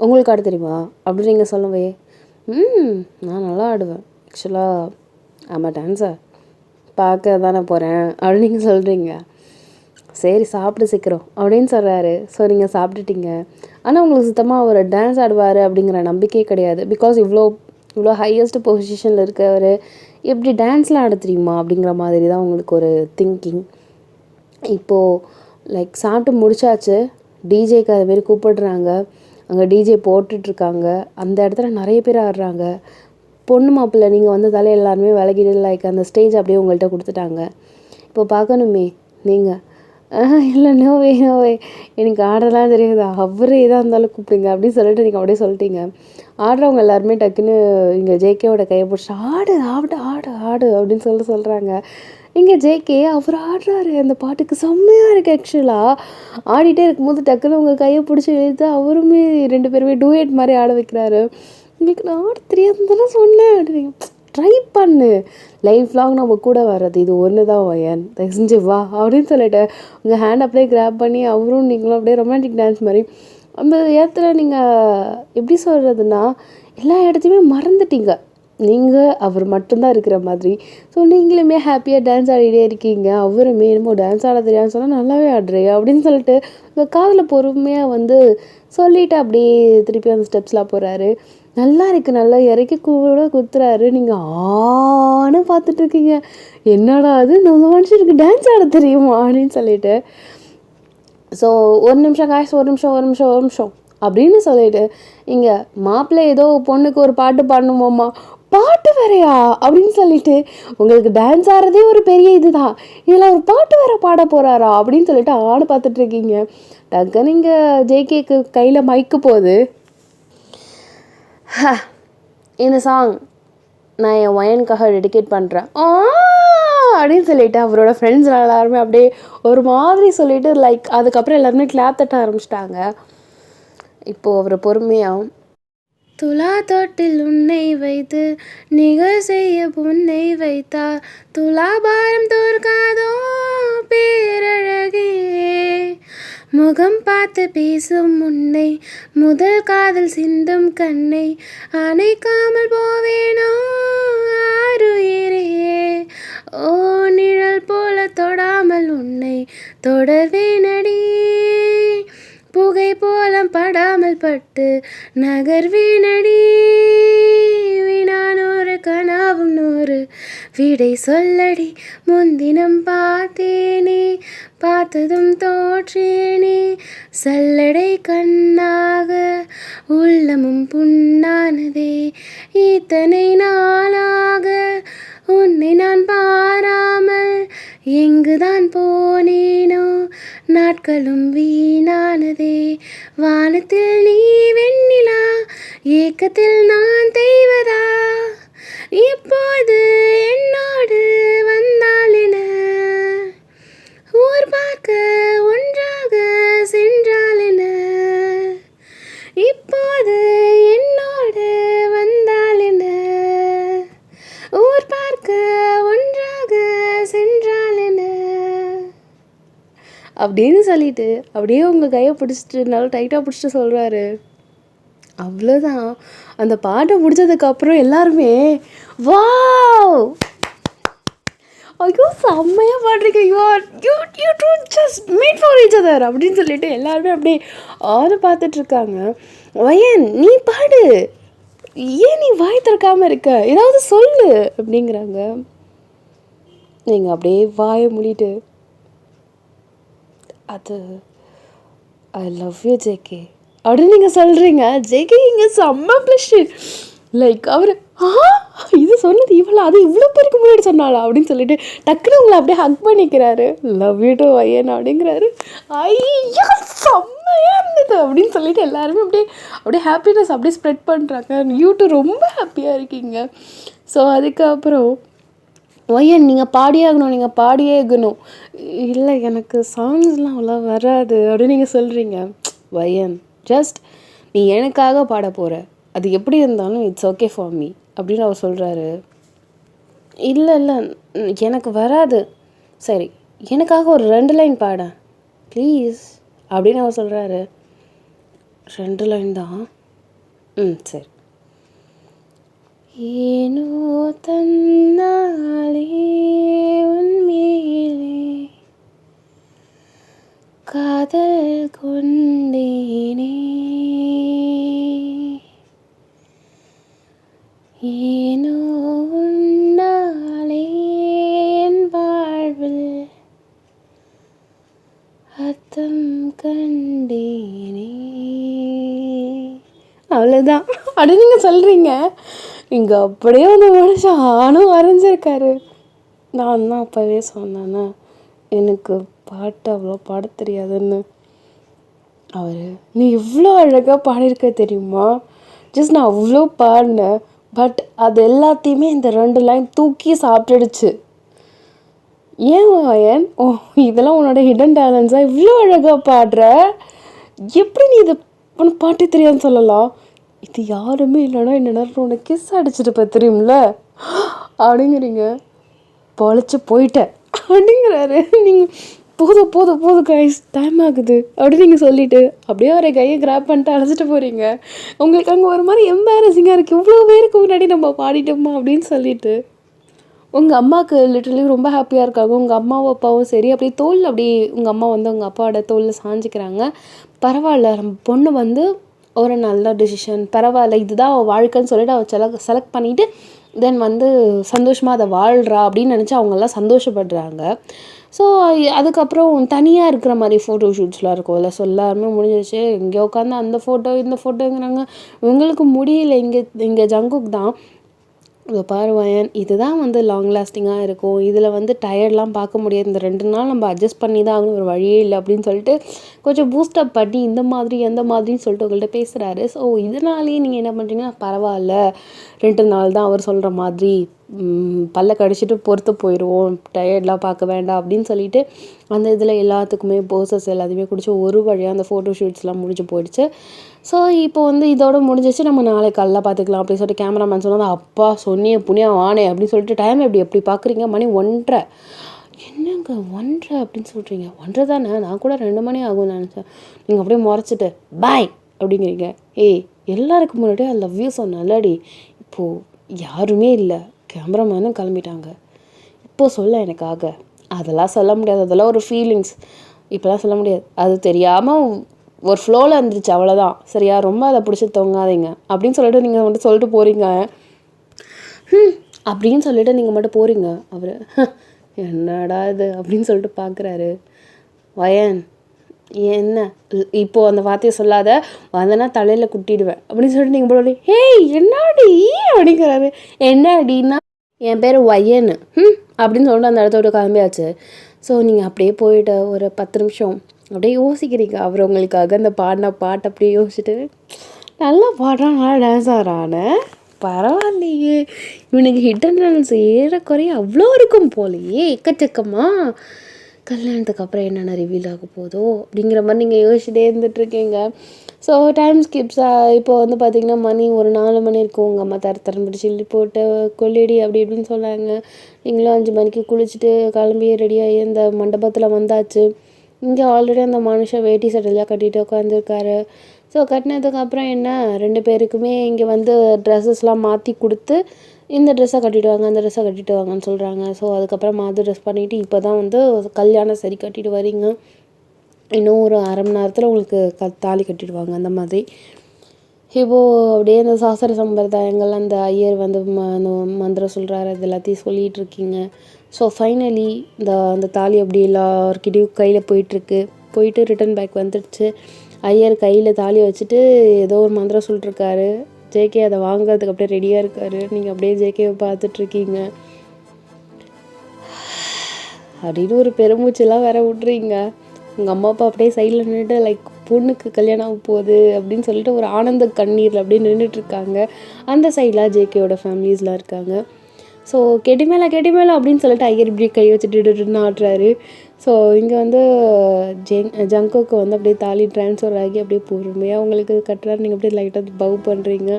உங்களுக்கு ஆட தெரியுமா அப்படின்னு நீங்கள் சொல்லவே, நான் நல்லா ஆடுவேன், ஆக்சுவலாக ஆமாம் டான்ஸர் பார்க்க தானே போகிறேன் அப்படின்னு நீங்கள் சொல்கிறீங்க. சரி சாப்பிட்டு சீக்கிரம் அப்படின்னு சொல்கிறாரு. ஸோ நீங்கள் சாப்பிட்டுட்டீங்க. ஆனால் உங்களுக்கு சுத்தமாக அவர் டான்ஸ் ஆடுவார் அப்படிங்கிற நம்பிக்கையே கிடையாது. பிகாஸ் இவ்வளோ ஹையஸ்ட் பொசிஷனில் இருக்கவர் எப்படி டான்ஸ்லாம் ஆட தெரியுமா அப்படிங்கிற மாதிரி தான் உங்களுக்கு ஒரு திங்கிங். இப்போது லைக் சாப்பிட்டு முடிச்சாச்சு, டிஜேக்கு அதுமாரி கூப்பிடுறாங்க. அங்கே டிஜே போட்டுட்ருக்காங்க. அந்த இடத்துல நிறைய பேர் ஆடுறாங்க. பொண்ணு மாப்பிள்ளை நீங்கள் வந்ததாலே எல்லாருமே விலகிட்டு லைக் அந்த ஸ்டேஜ் அப்படியே உங்கள்கிட்ட கொடுத்துட்டாங்க. இப்போ பார்க்கணுமே நீங்கள், இல்லை நோவே எனக்கு ஆடலாம் தெரியாது, அவரே எதாக இருந்தாலும் கூப்பிடுங்க அப்படின்னு சொல்லிட்டு நீங்கள் அப்படியே சொல்லிட்டீங்க. ஆடுறவங்க எல்லாருமே டக்குன்னு இங்கே ஜேகேவோட கையை பிடிச்சி ஆடு ஆடு ஆடு ஆடு அப்படின்னு சொல்கிறாங்க. இங்கே ஜேகே அவர் ஆடுறாரு, அந்த பாட்டுக்கு செம்மையாக இருக்குது. ஆக்சுவலாக ஆடிட்டே இருக்கும்போது டக்குன்னு உங்கள் கையை பிடிச்சி இழுத்து அவருமே 2 பேருமே டூயட் மாதிரி ஆட வைக்கிறாரு. உங்களுக்கு நான் ஆட தெரியாதுன்னு தானே சொன்னேன் அப்படின்னு. ட்ரை பண்ணு, லைஃப் லாங் நம்ம கூட வர்றது இது ஒன்று தான் வயன், செஞ்சு வா அப்படின்னு சொல்லிட்டு உங்கள் ஹேண்ட் அப்படியே கிராப் பண்ணி அவரும் நீங்களும் அப்படியே ரொமான்டிக் டான்ஸ் மாதிரி அந்த இடத்துல நீங்கள் எப்படி சொல்கிறதுனா எல்லா இடத்தையுமே மறந்துட்டீங்க. நீங்கள் அவர் மட்டும்தான் இருக்கிற மாதிரி. ஸோ நீங்களுமே ஹாப்பியாக டான்ஸ் ஆடிட்டே இருக்கீங்க. அவருமே என்னமோ டான்ஸ் ஆட தெரியாதுன்னு சொன்னால் நல்லாவே ஆடுறே அப்படின்னு சொல்லிட்டு உங்கள் காதில் பொறுமையாக வந்து சொல்லிவிட்டு அப்படியே திருப்பி அந்த ஸ்டெப்ஸ்லாம் போகிறாரு. நல்லா இருக்குது, நல்லா இறக்கி கூட குத்துறாரு. நீங்கள் ஆன்னு பார்த்துட்ருக்கீங்க. என்னடா அது, நம்ம மனுஷனுக்கு டான்ஸ் ஆட தெரியுமா அப்படின்னு சொல்லிட்டு. ஸோ ஒரு நிமிஷம் காய்ஸ், ஒரு நிமிஷம் அப்படின்னு சொல்லிட்டு இங்கே மாப்பிள்ளை ஏதோ பொண்ணுக்கு ஒரு பாட்டு பாடணுமாம்மா, பாட்டு வேறையா அப்படின்னு சொல்லிட்டு உங்களுக்கு டான்ஸ் ஆடுறதே ஒரு பெரிய இதுதான், இதில் ஒரு பாட்டு வேற பாட போகிறாரா அப்படின்னு சொல்லிட்டு ஆடு பார்த்துட்ருக்கீங்க. டக்குன்னு நீங்கள் ஜேகேக்கு கையில் மைக்கு போகுது. இந்த சாங் நான் என் ஒயனுக்காக டெடிகேட் பண்ணுறேன் அப்படின்னு சொல்லிட்டு அவரோட ஃப்ரெண்ட்ஸ் எல்லாருமே அப்படியே ஒரு மாதிரி சொல்லிட்டு லைக் அதுக்கப்புறம் எல்லாருமே கிளாப் தட்ட ஆரம்பிச்சிட்டாங்க. இப்போது அவர் பொறுமையாக துலா தொட்டில் உன்னை வைத்து நிகழ் செய்ய பொன்னை வைத்தார் துலாபாரம் தோற்காதோ பேரழகே முகம் பார்த்து பேசும் முன்னை முதல் காதல் சிந்தும் கண்ணை அணைக்காமல் போவேனோ ஆருயிரே ஓ நிழல் போல தொடாமல் உன்னை தொடர்வேனடி புகை போலம் படாமல் பட்டு நகர்வேனடி வினானூறு கனாவும் 100 விடை சொல்லடி முன்தினம் பார்த்தேனே பார்த்ததும் தோற்றேனே சல்லடை கண்ணாக உள்ளமும் புண்ணானதே இத்தனை நாளாக உன்னை நான் பாராமல் எங்குதான் போனேனோ நாட்களும் வீணானதே வானத்தில் நீ வெண்ணிலா ஏக்கத்தில் நான் தெய்வதா இப்போது என்னோடு வந்தாலென ஊர் பார்க்க ஒன்றாக சென்றாலென இப்போது என்னோடு வந்தாலென ஊர் பார்க்க ஒன்றாக சென்றாலென அப்படின்னு சொல்லிட்டு அப்படியே உங்கள் கையை பிடிச்சிட்டு நல்லா டைட்டாக பிடிச்சிட்டு சொல்கிறாரு. அவ்வளோதான். அந்த பாட்டை முடிச்சதுக்கப்புறம் எல்லாருமே வாவ் ஐயோ செம்மையாக பாடுறீங்க you two just made for each other அப்படின்னு சொல்லிட்டு எல்லாருமே அப்படியே ஆறு பார்த்துட்ருக்காங்க. வயன் நீ பாடு, ஏன் நீ வாய் திறக்காமல் இருக்க, ஏதாவது சொல்லு அப்படிங்கிறாங்க. நீங்கள் அப்படியே வாயை மூடிட்டு அது ஐ லவ் யூ ஜேகே அப்படின்னு நீங்கள் சொல்கிறீங்க. ஜேகே இங்கே செம்ம ப்ளஷ்ஷு லைக் அவர் இது சொன்னது இவ்வளோ அது இவ்வளோ பேருக்கு முன்னாடி சொன்னாளா அப்படின்னு சொல்லிட்டு டக்குன்னு உங்களை அப்படியே ஹக் பண்ணிக்கிறாரு. லவ் யூ டு ஐயன் அப்படிங்கிறாரு. ஐயா செம்மையாக இருந்தது அப்படின்னு சொல்லிட்டு எல்லாருமே அப்படியே ஹாப்பினஸ் அப்படியே ஸ்ப்ரெட் பண்ணுறாங்க. யூ டூ ரொம்ப ஹாப்பியாக இருக்கீங்க. ஸோ அதுக்கப்புறம் ஒய்யன் நீங்கள் பாடியே ஆகணும். இல்லை எனக்கு சாங்ஸ்லாம் அவ்வளோ வராது அப்படின்னு நீங்கள் சொல்கிறீங்க. ஒய்யன் ஜஸ்ட் நீ எனக்காக பாட போகிற, அது எப்படி இருந்தாலும் இட்ஸ் ஓகே ஃபார் மீ அப்படின்னு அவர் சொல்கிறாரு. இல்லை எனக்கு வராது, சரி எனக்காக ஒரு 2 லைன் பாட ப்ளீஸ் அப்படின்னு அவர் சொல்கிறாரு. 2 லைன் தான், சரி. ஏனோ தன்னாலே உன்மேலே காதல் கொண்டேனே ஏனோ உன்னாலே என் வாழ்வில் அர்த்தம் கண்டேனே. அவ்வளோதான் அப்படின்னு நீங்கள் சொல்கிறீங்க. இங்கே அப்படியே வந்து மனுஷன் ஆணும் வரைஞ்சிருக்காரு. நான் தான் அப்போவே சொன்னேன்னா எனக்கு பாட்டு அவ்வளோ பாட தெரியாதுன்னு. அவர் நீ இவ்வளோ அழகாக பாடியிருக்க தெரியுமா, ஜஸ்ட் நான் அவ்வளோ பாடினேன், பட் அது எல்லாத்தையுமே இந்த 2 லைன் தூக்கி சாப்பிட்டுடுச்சு. ஏன் வயன் இதெல்லாம் உன்னோட ஹிடன் டேலண்ட்ஸாக இவ்வளோ அழகாக பாடுற, எப்படி நீ இதை உனக்கு பாட்டு தெரியாதுன்னு சொல்லலாம். இது யாருமே இல்லைனா என்ன நேரம் உனக்கு கிஸ் அடிச்சிட்டு தெரியும்ல அப்படிங்கிறீங்க. பொழைச்சி போயிட்டேன் அப்படிங்கிறாரு. நீங்கள் போதும் கைஸ் டைம் ஆகுது அப்படின்னு நீங்கள் சொல்லிவிட்டு அப்படியே ஒரு கையை கிராப் பண்ணிட்டு அழைச்சிட்டு போகிறீங்க. உங்களுக்கு அங்கே ஒரு மாதிரி எம்பாரசிங்காக இருக்குது, இவ்வளோ பேருக்கு முன்னாடி நம்ம பாடிட்டோமா அப்படின்னு சொல்லிட்டு. உங்கள் அம்மாவுக்கு லிட்டரலி ரொம்ப ஹாப்பியாக இருக்காங்க. உங்கள் அம்மாவும் அப்பாவும் சரி அப்படியே தோல் அப்படி உங்கள் அம்மா வந்து உங்கள் அப்பாவோட தோலில் சாஞ்சிக்கிறாங்க. பரவாயில்ல, நம்ம பொண்ணு வந்து ஒரு நல்ல டிசிஷன், பரவாயில்ல இதுதான் அவள் வாழ்க்கைன்னு சொல்லிட்டு அவள் செலக்ட் பண்ணிவிட்டு தென் வந்து சந்தோஷமாக அதை வாழ்கிறா அப்படின்னு நினச்சி அவங்கெல்லாம் சந்தோஷப்படுறாங்க. ஸோ அதுக்கப்புறம் தனியாக இருக்கிற மாதிரி ஃபோட்டோ ஷூட்ஸ்லாம் இருக்கும்ல, ஸோ எல்லாருமே முடிஞ்சிருச்சு. இங்கே உட்காந்து அந்த ஃபோட்டோ இந்த ஃபோட்டோங்கிறாங்க. இவங்களுக்கு முடியல. இங்கே ஜங்குக் தான் இதோ பாருவாயன், இதுதான் வந்து லாங் லாஸ்டிங்காக இருக்கும். இதில் வந்து டயர்ட்லாம் பார்க்க முடியாது. இந்த 2 நாள் நம்ம அட்ஜஸ்ட் பண்ணி தான் ஆகணும், ஒரு வழியே இல்லை அப்படின்னு சொல்லிட்டு கொஞ்சம் பூஸ்டப் பண்ணி இந்த மாதிரி எந்த மாதிரின்னு சொல்லிட்டு உங்கள்கிட்ட பேசுகிறாரு. ஸோ இதனாலேயே நீங்கள் என்ன பண்ணுறீங்கன்னா, பரவாயில்ல 2 நாள் தான் அவர் சொல்கிற மாதிரி, பல்ல கடிச்சிட்டு பொறுத்து போயிடுவோம், டயர்ட்லாம் பார்க்க வேண்டாம் அப்படின்னு சொல்லிட்டு அந்த இதில் எல்லாத்துக்குமே போசஸ் எல்லாத்தையுமே குடிச்சு ஒரு வழியாக அந்த ஃபோட்டோ ஷூட்ஸ்லாம் முடிஞ்சு போயிடுச்சு. ஸோ இப்போ வந்து இதோட முடிஞ்சிச்சு, நம்ம நாளைக்கு காலைல பார்த்துக்கலாம் அப்படின்னு சொல்லிட்டு கேமராமேன் சொன்னாங்க. அப்பா சொன்னியே புண்ணியா வானே அப்படின்னு சொல்லிட்டு டைம் எப்படி பார்க்குறீங்க, மணி 1:30. என்னங்க 1:30 அப்படின்னு சொல்கிறீங்க? 1:30 தானே, நான் கூட 2 மணி ஆகும்னு நினச்சேன். நீங்கள் அப்படியே முறைச்சிட்டு பாய் அப்படிங்கிறீங்க. ஏய் எல்லாருக்கும் முன்னாடியே ஐ லவ் யூ சொன்னல்லடி, இப்போது யாருமே இல்லை, கேமராமேனும் கிளம்பிட்டாங்க, இப்போது சொல்ல எனக்காக. அதெல்லாம் சொல்ல முடியாது, அதெல்லாம் ஒரு ஃபீலிங்ஸ், இப்போலாம் சொல்ல முடியாது. அது தெரியாமல் ஒரு ஃப்ளோவில் இருந்துச்சு, அவ்வளோதான் சரியா, ரொம்ப அதை பிடிச்சி தொங்காதீங்க அப்படின்னு சொல்லிட்டு நீங்கள் மட்டும் சொல்லிட்டு போகிறீங்க. அப்படின்னு சொல்லிட்டு நீங்கள் மட்டும் போகிறீங்க. அவர் என்னடா இது அப்படின்னு சொல்லிட்டு பார்க்குறாரு. வயன் என்ன இப்போது அந்த வார்த்தையை சொல்லாத, வந்தனா தலையில் குட்டிடுவேன் அப்படின்னு சொல்லிட்டு நீங்கள் போட, ஹேய் என்னடி அப்படிங்கிறாரு. என்ன அப்படின்னா, என் பேர் வயன் அப்படின்னு சொல்லிட்டு அந்த இடத்த விட்டு கிளம்பியாச்சு. ஸோ நீங்கள் அப்படியே போயிட்டு ஒரு 10 நிமிஷம் அப்படியே யோசிக்கிறீங்க. அவர் உங்களுக்காக அந்த பாடின பாட்டு அப்படியே யோசிச்சுட்டு, நல்லா பாடுறான், நல்லா டான்ஸ் ஆடுறான்னு, பரவாயில்லையே இவனுக்கு ஹிட் அண்ட் ரன்ஸ் ஏறக்குறைய அவ்வளோ இருக்கும் போலையே, எக்கச்சக்கமா. கல்யாணத்துக்கு அப்புறம் என்னென்ன ரிவீல் ஆக போதோ அப்படிங்கிற மாதிரி நீங்கள் யோசிச்சுட்டே இருந்துகிட்ருக்கீங்க. ஸோ டைம் ஸ்கிப்ஸாக இப்போ வந்து பார்த்திங்கன்னா மணி ஒரு 4 மணி இருக்கும். உங்கள் அம்மா தரம் பிடிச்சி எழுதி போட்டு கொல்லிடி அப்படி இப்படின்னு சொன்னாங்க. நீங்களும் 5 மணிக்கு குளிச்சுட்டு கிளம்பி ரெடியாகி இந்த மண்டபத்தில் வந்தாச்சு. இங்கே ஆல்ரெடி அந்த மனுஷன் வேட்டி சட்டையெல்லாம் கட்டிட்டு உட்காந்துருக்காரு. ஸோ கட்டினதுக்கப்புறம் என்ன, 2 பேருக்குமே இங்கே வந்து ட்ரெஸ்ஸஸ்லாம் மாற்றி கொடுத்து, இந்த ட்ரெஸ்ஸை கட்டிட்டு வாங்க, அந்த ட்ரெஸ்ஸை கட்டிட்டு வாங்கன்னு சொல்கிறாங்க. ஸோ அதுக்கப்புறம் மாற்று ட்ரெஸ் பண்ணிவிட்டு இப்போ தான் வந்து கல்யாணம் சரி கட்டிட்டு வரீங்க. இன்னும் ஒரு அரை மணி நேரத்தில் உங்களுக்கு தாலி கட்டிடுவாங்க. அந்த மாதிரி இப்போது அப்படியே அந்த சாஸ்திர சம்பிரதாயங்கள், அந்த ஐயர் வந்து அந்த மந்திரம் சொல்கிறாரு, அது எல்லாத்தையும் சொல்லிகிட்டு இருக்கீங்க. ஸோ ஃபைனலி அந்த தாலி அப்படி எல்லாருக்கிட்டையும் கையில் போயிட்டு ரிட்டன் பேக் வந்துடுச்சு. ஐயர் கையில் தாலியை வச்சுட்டு ஏதோ ஒரு மந்திரம் சொல்லிட்டுருக்காரு. ஜேகே அதை வாங்குறதுக்கு அப்படியே ரெடியாக இருக்கார். நீங்கள் அப்படியே ஜேகேவை பார்த்துட்ருக்கீங்க. அப்படின்னு ஒரு பெருமூச்செல்லாம் வேற விட்றீங்க. உங்கள் அம்மா அப்பா அப்படியே சைடில் நின்றுட்டு லைக் பொண்ணுக்கு கல்யாணம் ஆக போகுது அப்படின்னு சொல்லிட்டு ஒரு ஆனந்த கண்ணீரில் அப்படியே நின்றுட்டுருக்காங்க. அந்த சைடில் ஜேகேயோட ஃபேமிலிஸ்லாம் இருக்காங்க. ஸோ கெட்டிமேளா அப்படின்னு சொல்லிட்டு ஐயர் இப்படி கை வச்சுட்டு ஆடுறாரு. ஸோ இங்கே வந்து ஜங்குக்கு வந்து அப்படியே தாலி ட்ரான்ஸ்ஃபர் ஆகி அப்படியே பொறுமையாக உங்களுக்கு கட்டுறாரு. நீங்கள் அப்படியே லைட்டாக பவ் பண்ணுறீங்க.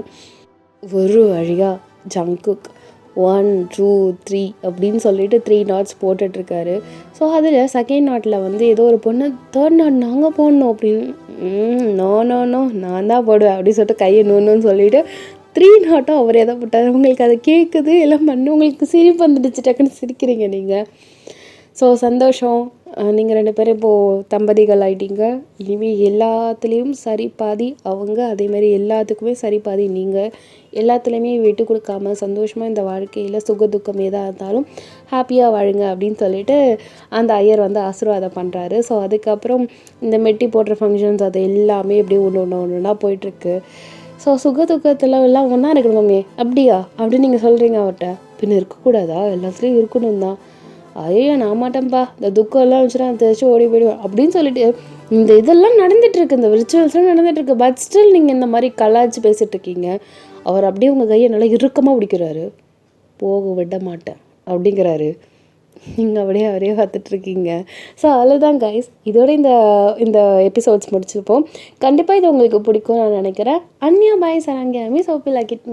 ஒரு வழியாக ஜங்குக் 1 2 3 அப்படின்னு சொல்லிட்டு 3 நாட்ஸ் போட்டுட்ருக்காரு. ஸோ அதில் செகண்ட் நாட்டில் வந்து ஏதோ ஒரு பொண்ணு, தேர்ட் நாட் நாங்கள் போடணும் அப்படின்னு, நோ நான் தான் போடுவேன் அப்படின்னு சொல்லிட்டு கையை நோன்னு சொல்லிவிட்டு 3 நாட்டும் அவரே தான் போட்டார். உங்களுக்கு அதை கேட்குது எல்லாம் பண்ணு, உங்களுக்கு சிரிப்பு வந்துடுச்சு, டக்குன்னு சிரிக்கிறீங்க நீங்கள். ஸோ சந்தோஷம், நீங்கள் 2 பேரும் இப்போது தம்பதிகள் ஆகிட்டீங்க. இனிமேல் எல்லாத்துலேயும் சரி பாதி அவங்க, அதேமாதிரி எல்லாத்துக்குமே சரி பாதி நீங்கள். எல்லாத்துலேயுமே விட்டு கொடுக்காம சந்தோஷமாக இந்த வாழ்க்கையில் சுக துக்கம் எதாக இருந்தாலும் ஹாப்பியாக வாழுங்க அப்படின்னு சொல்லிட்டு அந்த ஐயர் வந்து ஆசீர்வாதம் பண்ணுறாரு. ஸோ அதுக்கப்புறம் இந்த மெட்டி போடுற ஃபங்க்ஷன்ஸ் அது எல்லாமே இப்படியே ஒன்றா போயிட்டுருக்கு. ஸோ சுக துக்கத்தில் எல்லாம் ஒன்றா இருக்கணுமே, அப்படியா அப்படின்னு நீங்கள் சொல்கிறீங்க அவர்கிட்ட. பின்ன இருக்கக்கூடாதா, எல்லாத்துலேயும் இருக்கணும் தான். ஐயோ நான் மாட்டேன்ப்பா, இந்த துக்கம் எல்லாம் வச்சுன்னா தெரிச்சு ஓடி போயிடுவேன் அப்படின்னு சொல்லிட்டு இந்த இதெல்லாம் நடந்துகிட்ருக்கு, இந்த ரிச்சுவல்ஸ்லாம் நடந்துகிட்ருக்கு. பட் ஸ்டில் நீங்கள் இந்த மாதிரி கலாய்ச்சி பேசிகிட்ருக்கீங்க. அவர் அப்படியே உங்கள் கையை நல்லா இறுக்கமாக பிடிக்கிறாரு. போக விட மாட்டேன் அப்படிங்கிறாரு. நீங்கள் அப்படியே அவரே பார்த்துட்ருக்கீங்க. ஸோ அவ்வளோதான் கைஸ், இதோட இந்த எபிசோட்ஸ் முடிச்சிருப்போம். கண்டிப்பாக இது உங்களுக்கு பிடிக்கும் நான் நினைக்கிறேன். அன்யா பாய் சரங்கியாமி சோப்பி லைக்கிட்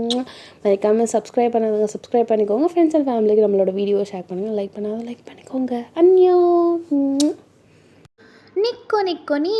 மறக்காமல் சப்ஸ்கிரைப் பண்ணாதவங்க சப்ஸ்கிரைப் பண்ணிக்கோங்க. ஃப்ரெண்ட்ஸ் அண்ட் ஃபேமிலிக்கு நம்மளோட வீடியோ ஷேர் பண்ணுங்கள். லைக் பண்ணாத லைக் பண்ணிக்கோங்க. அன்யா நிக்கோ நீ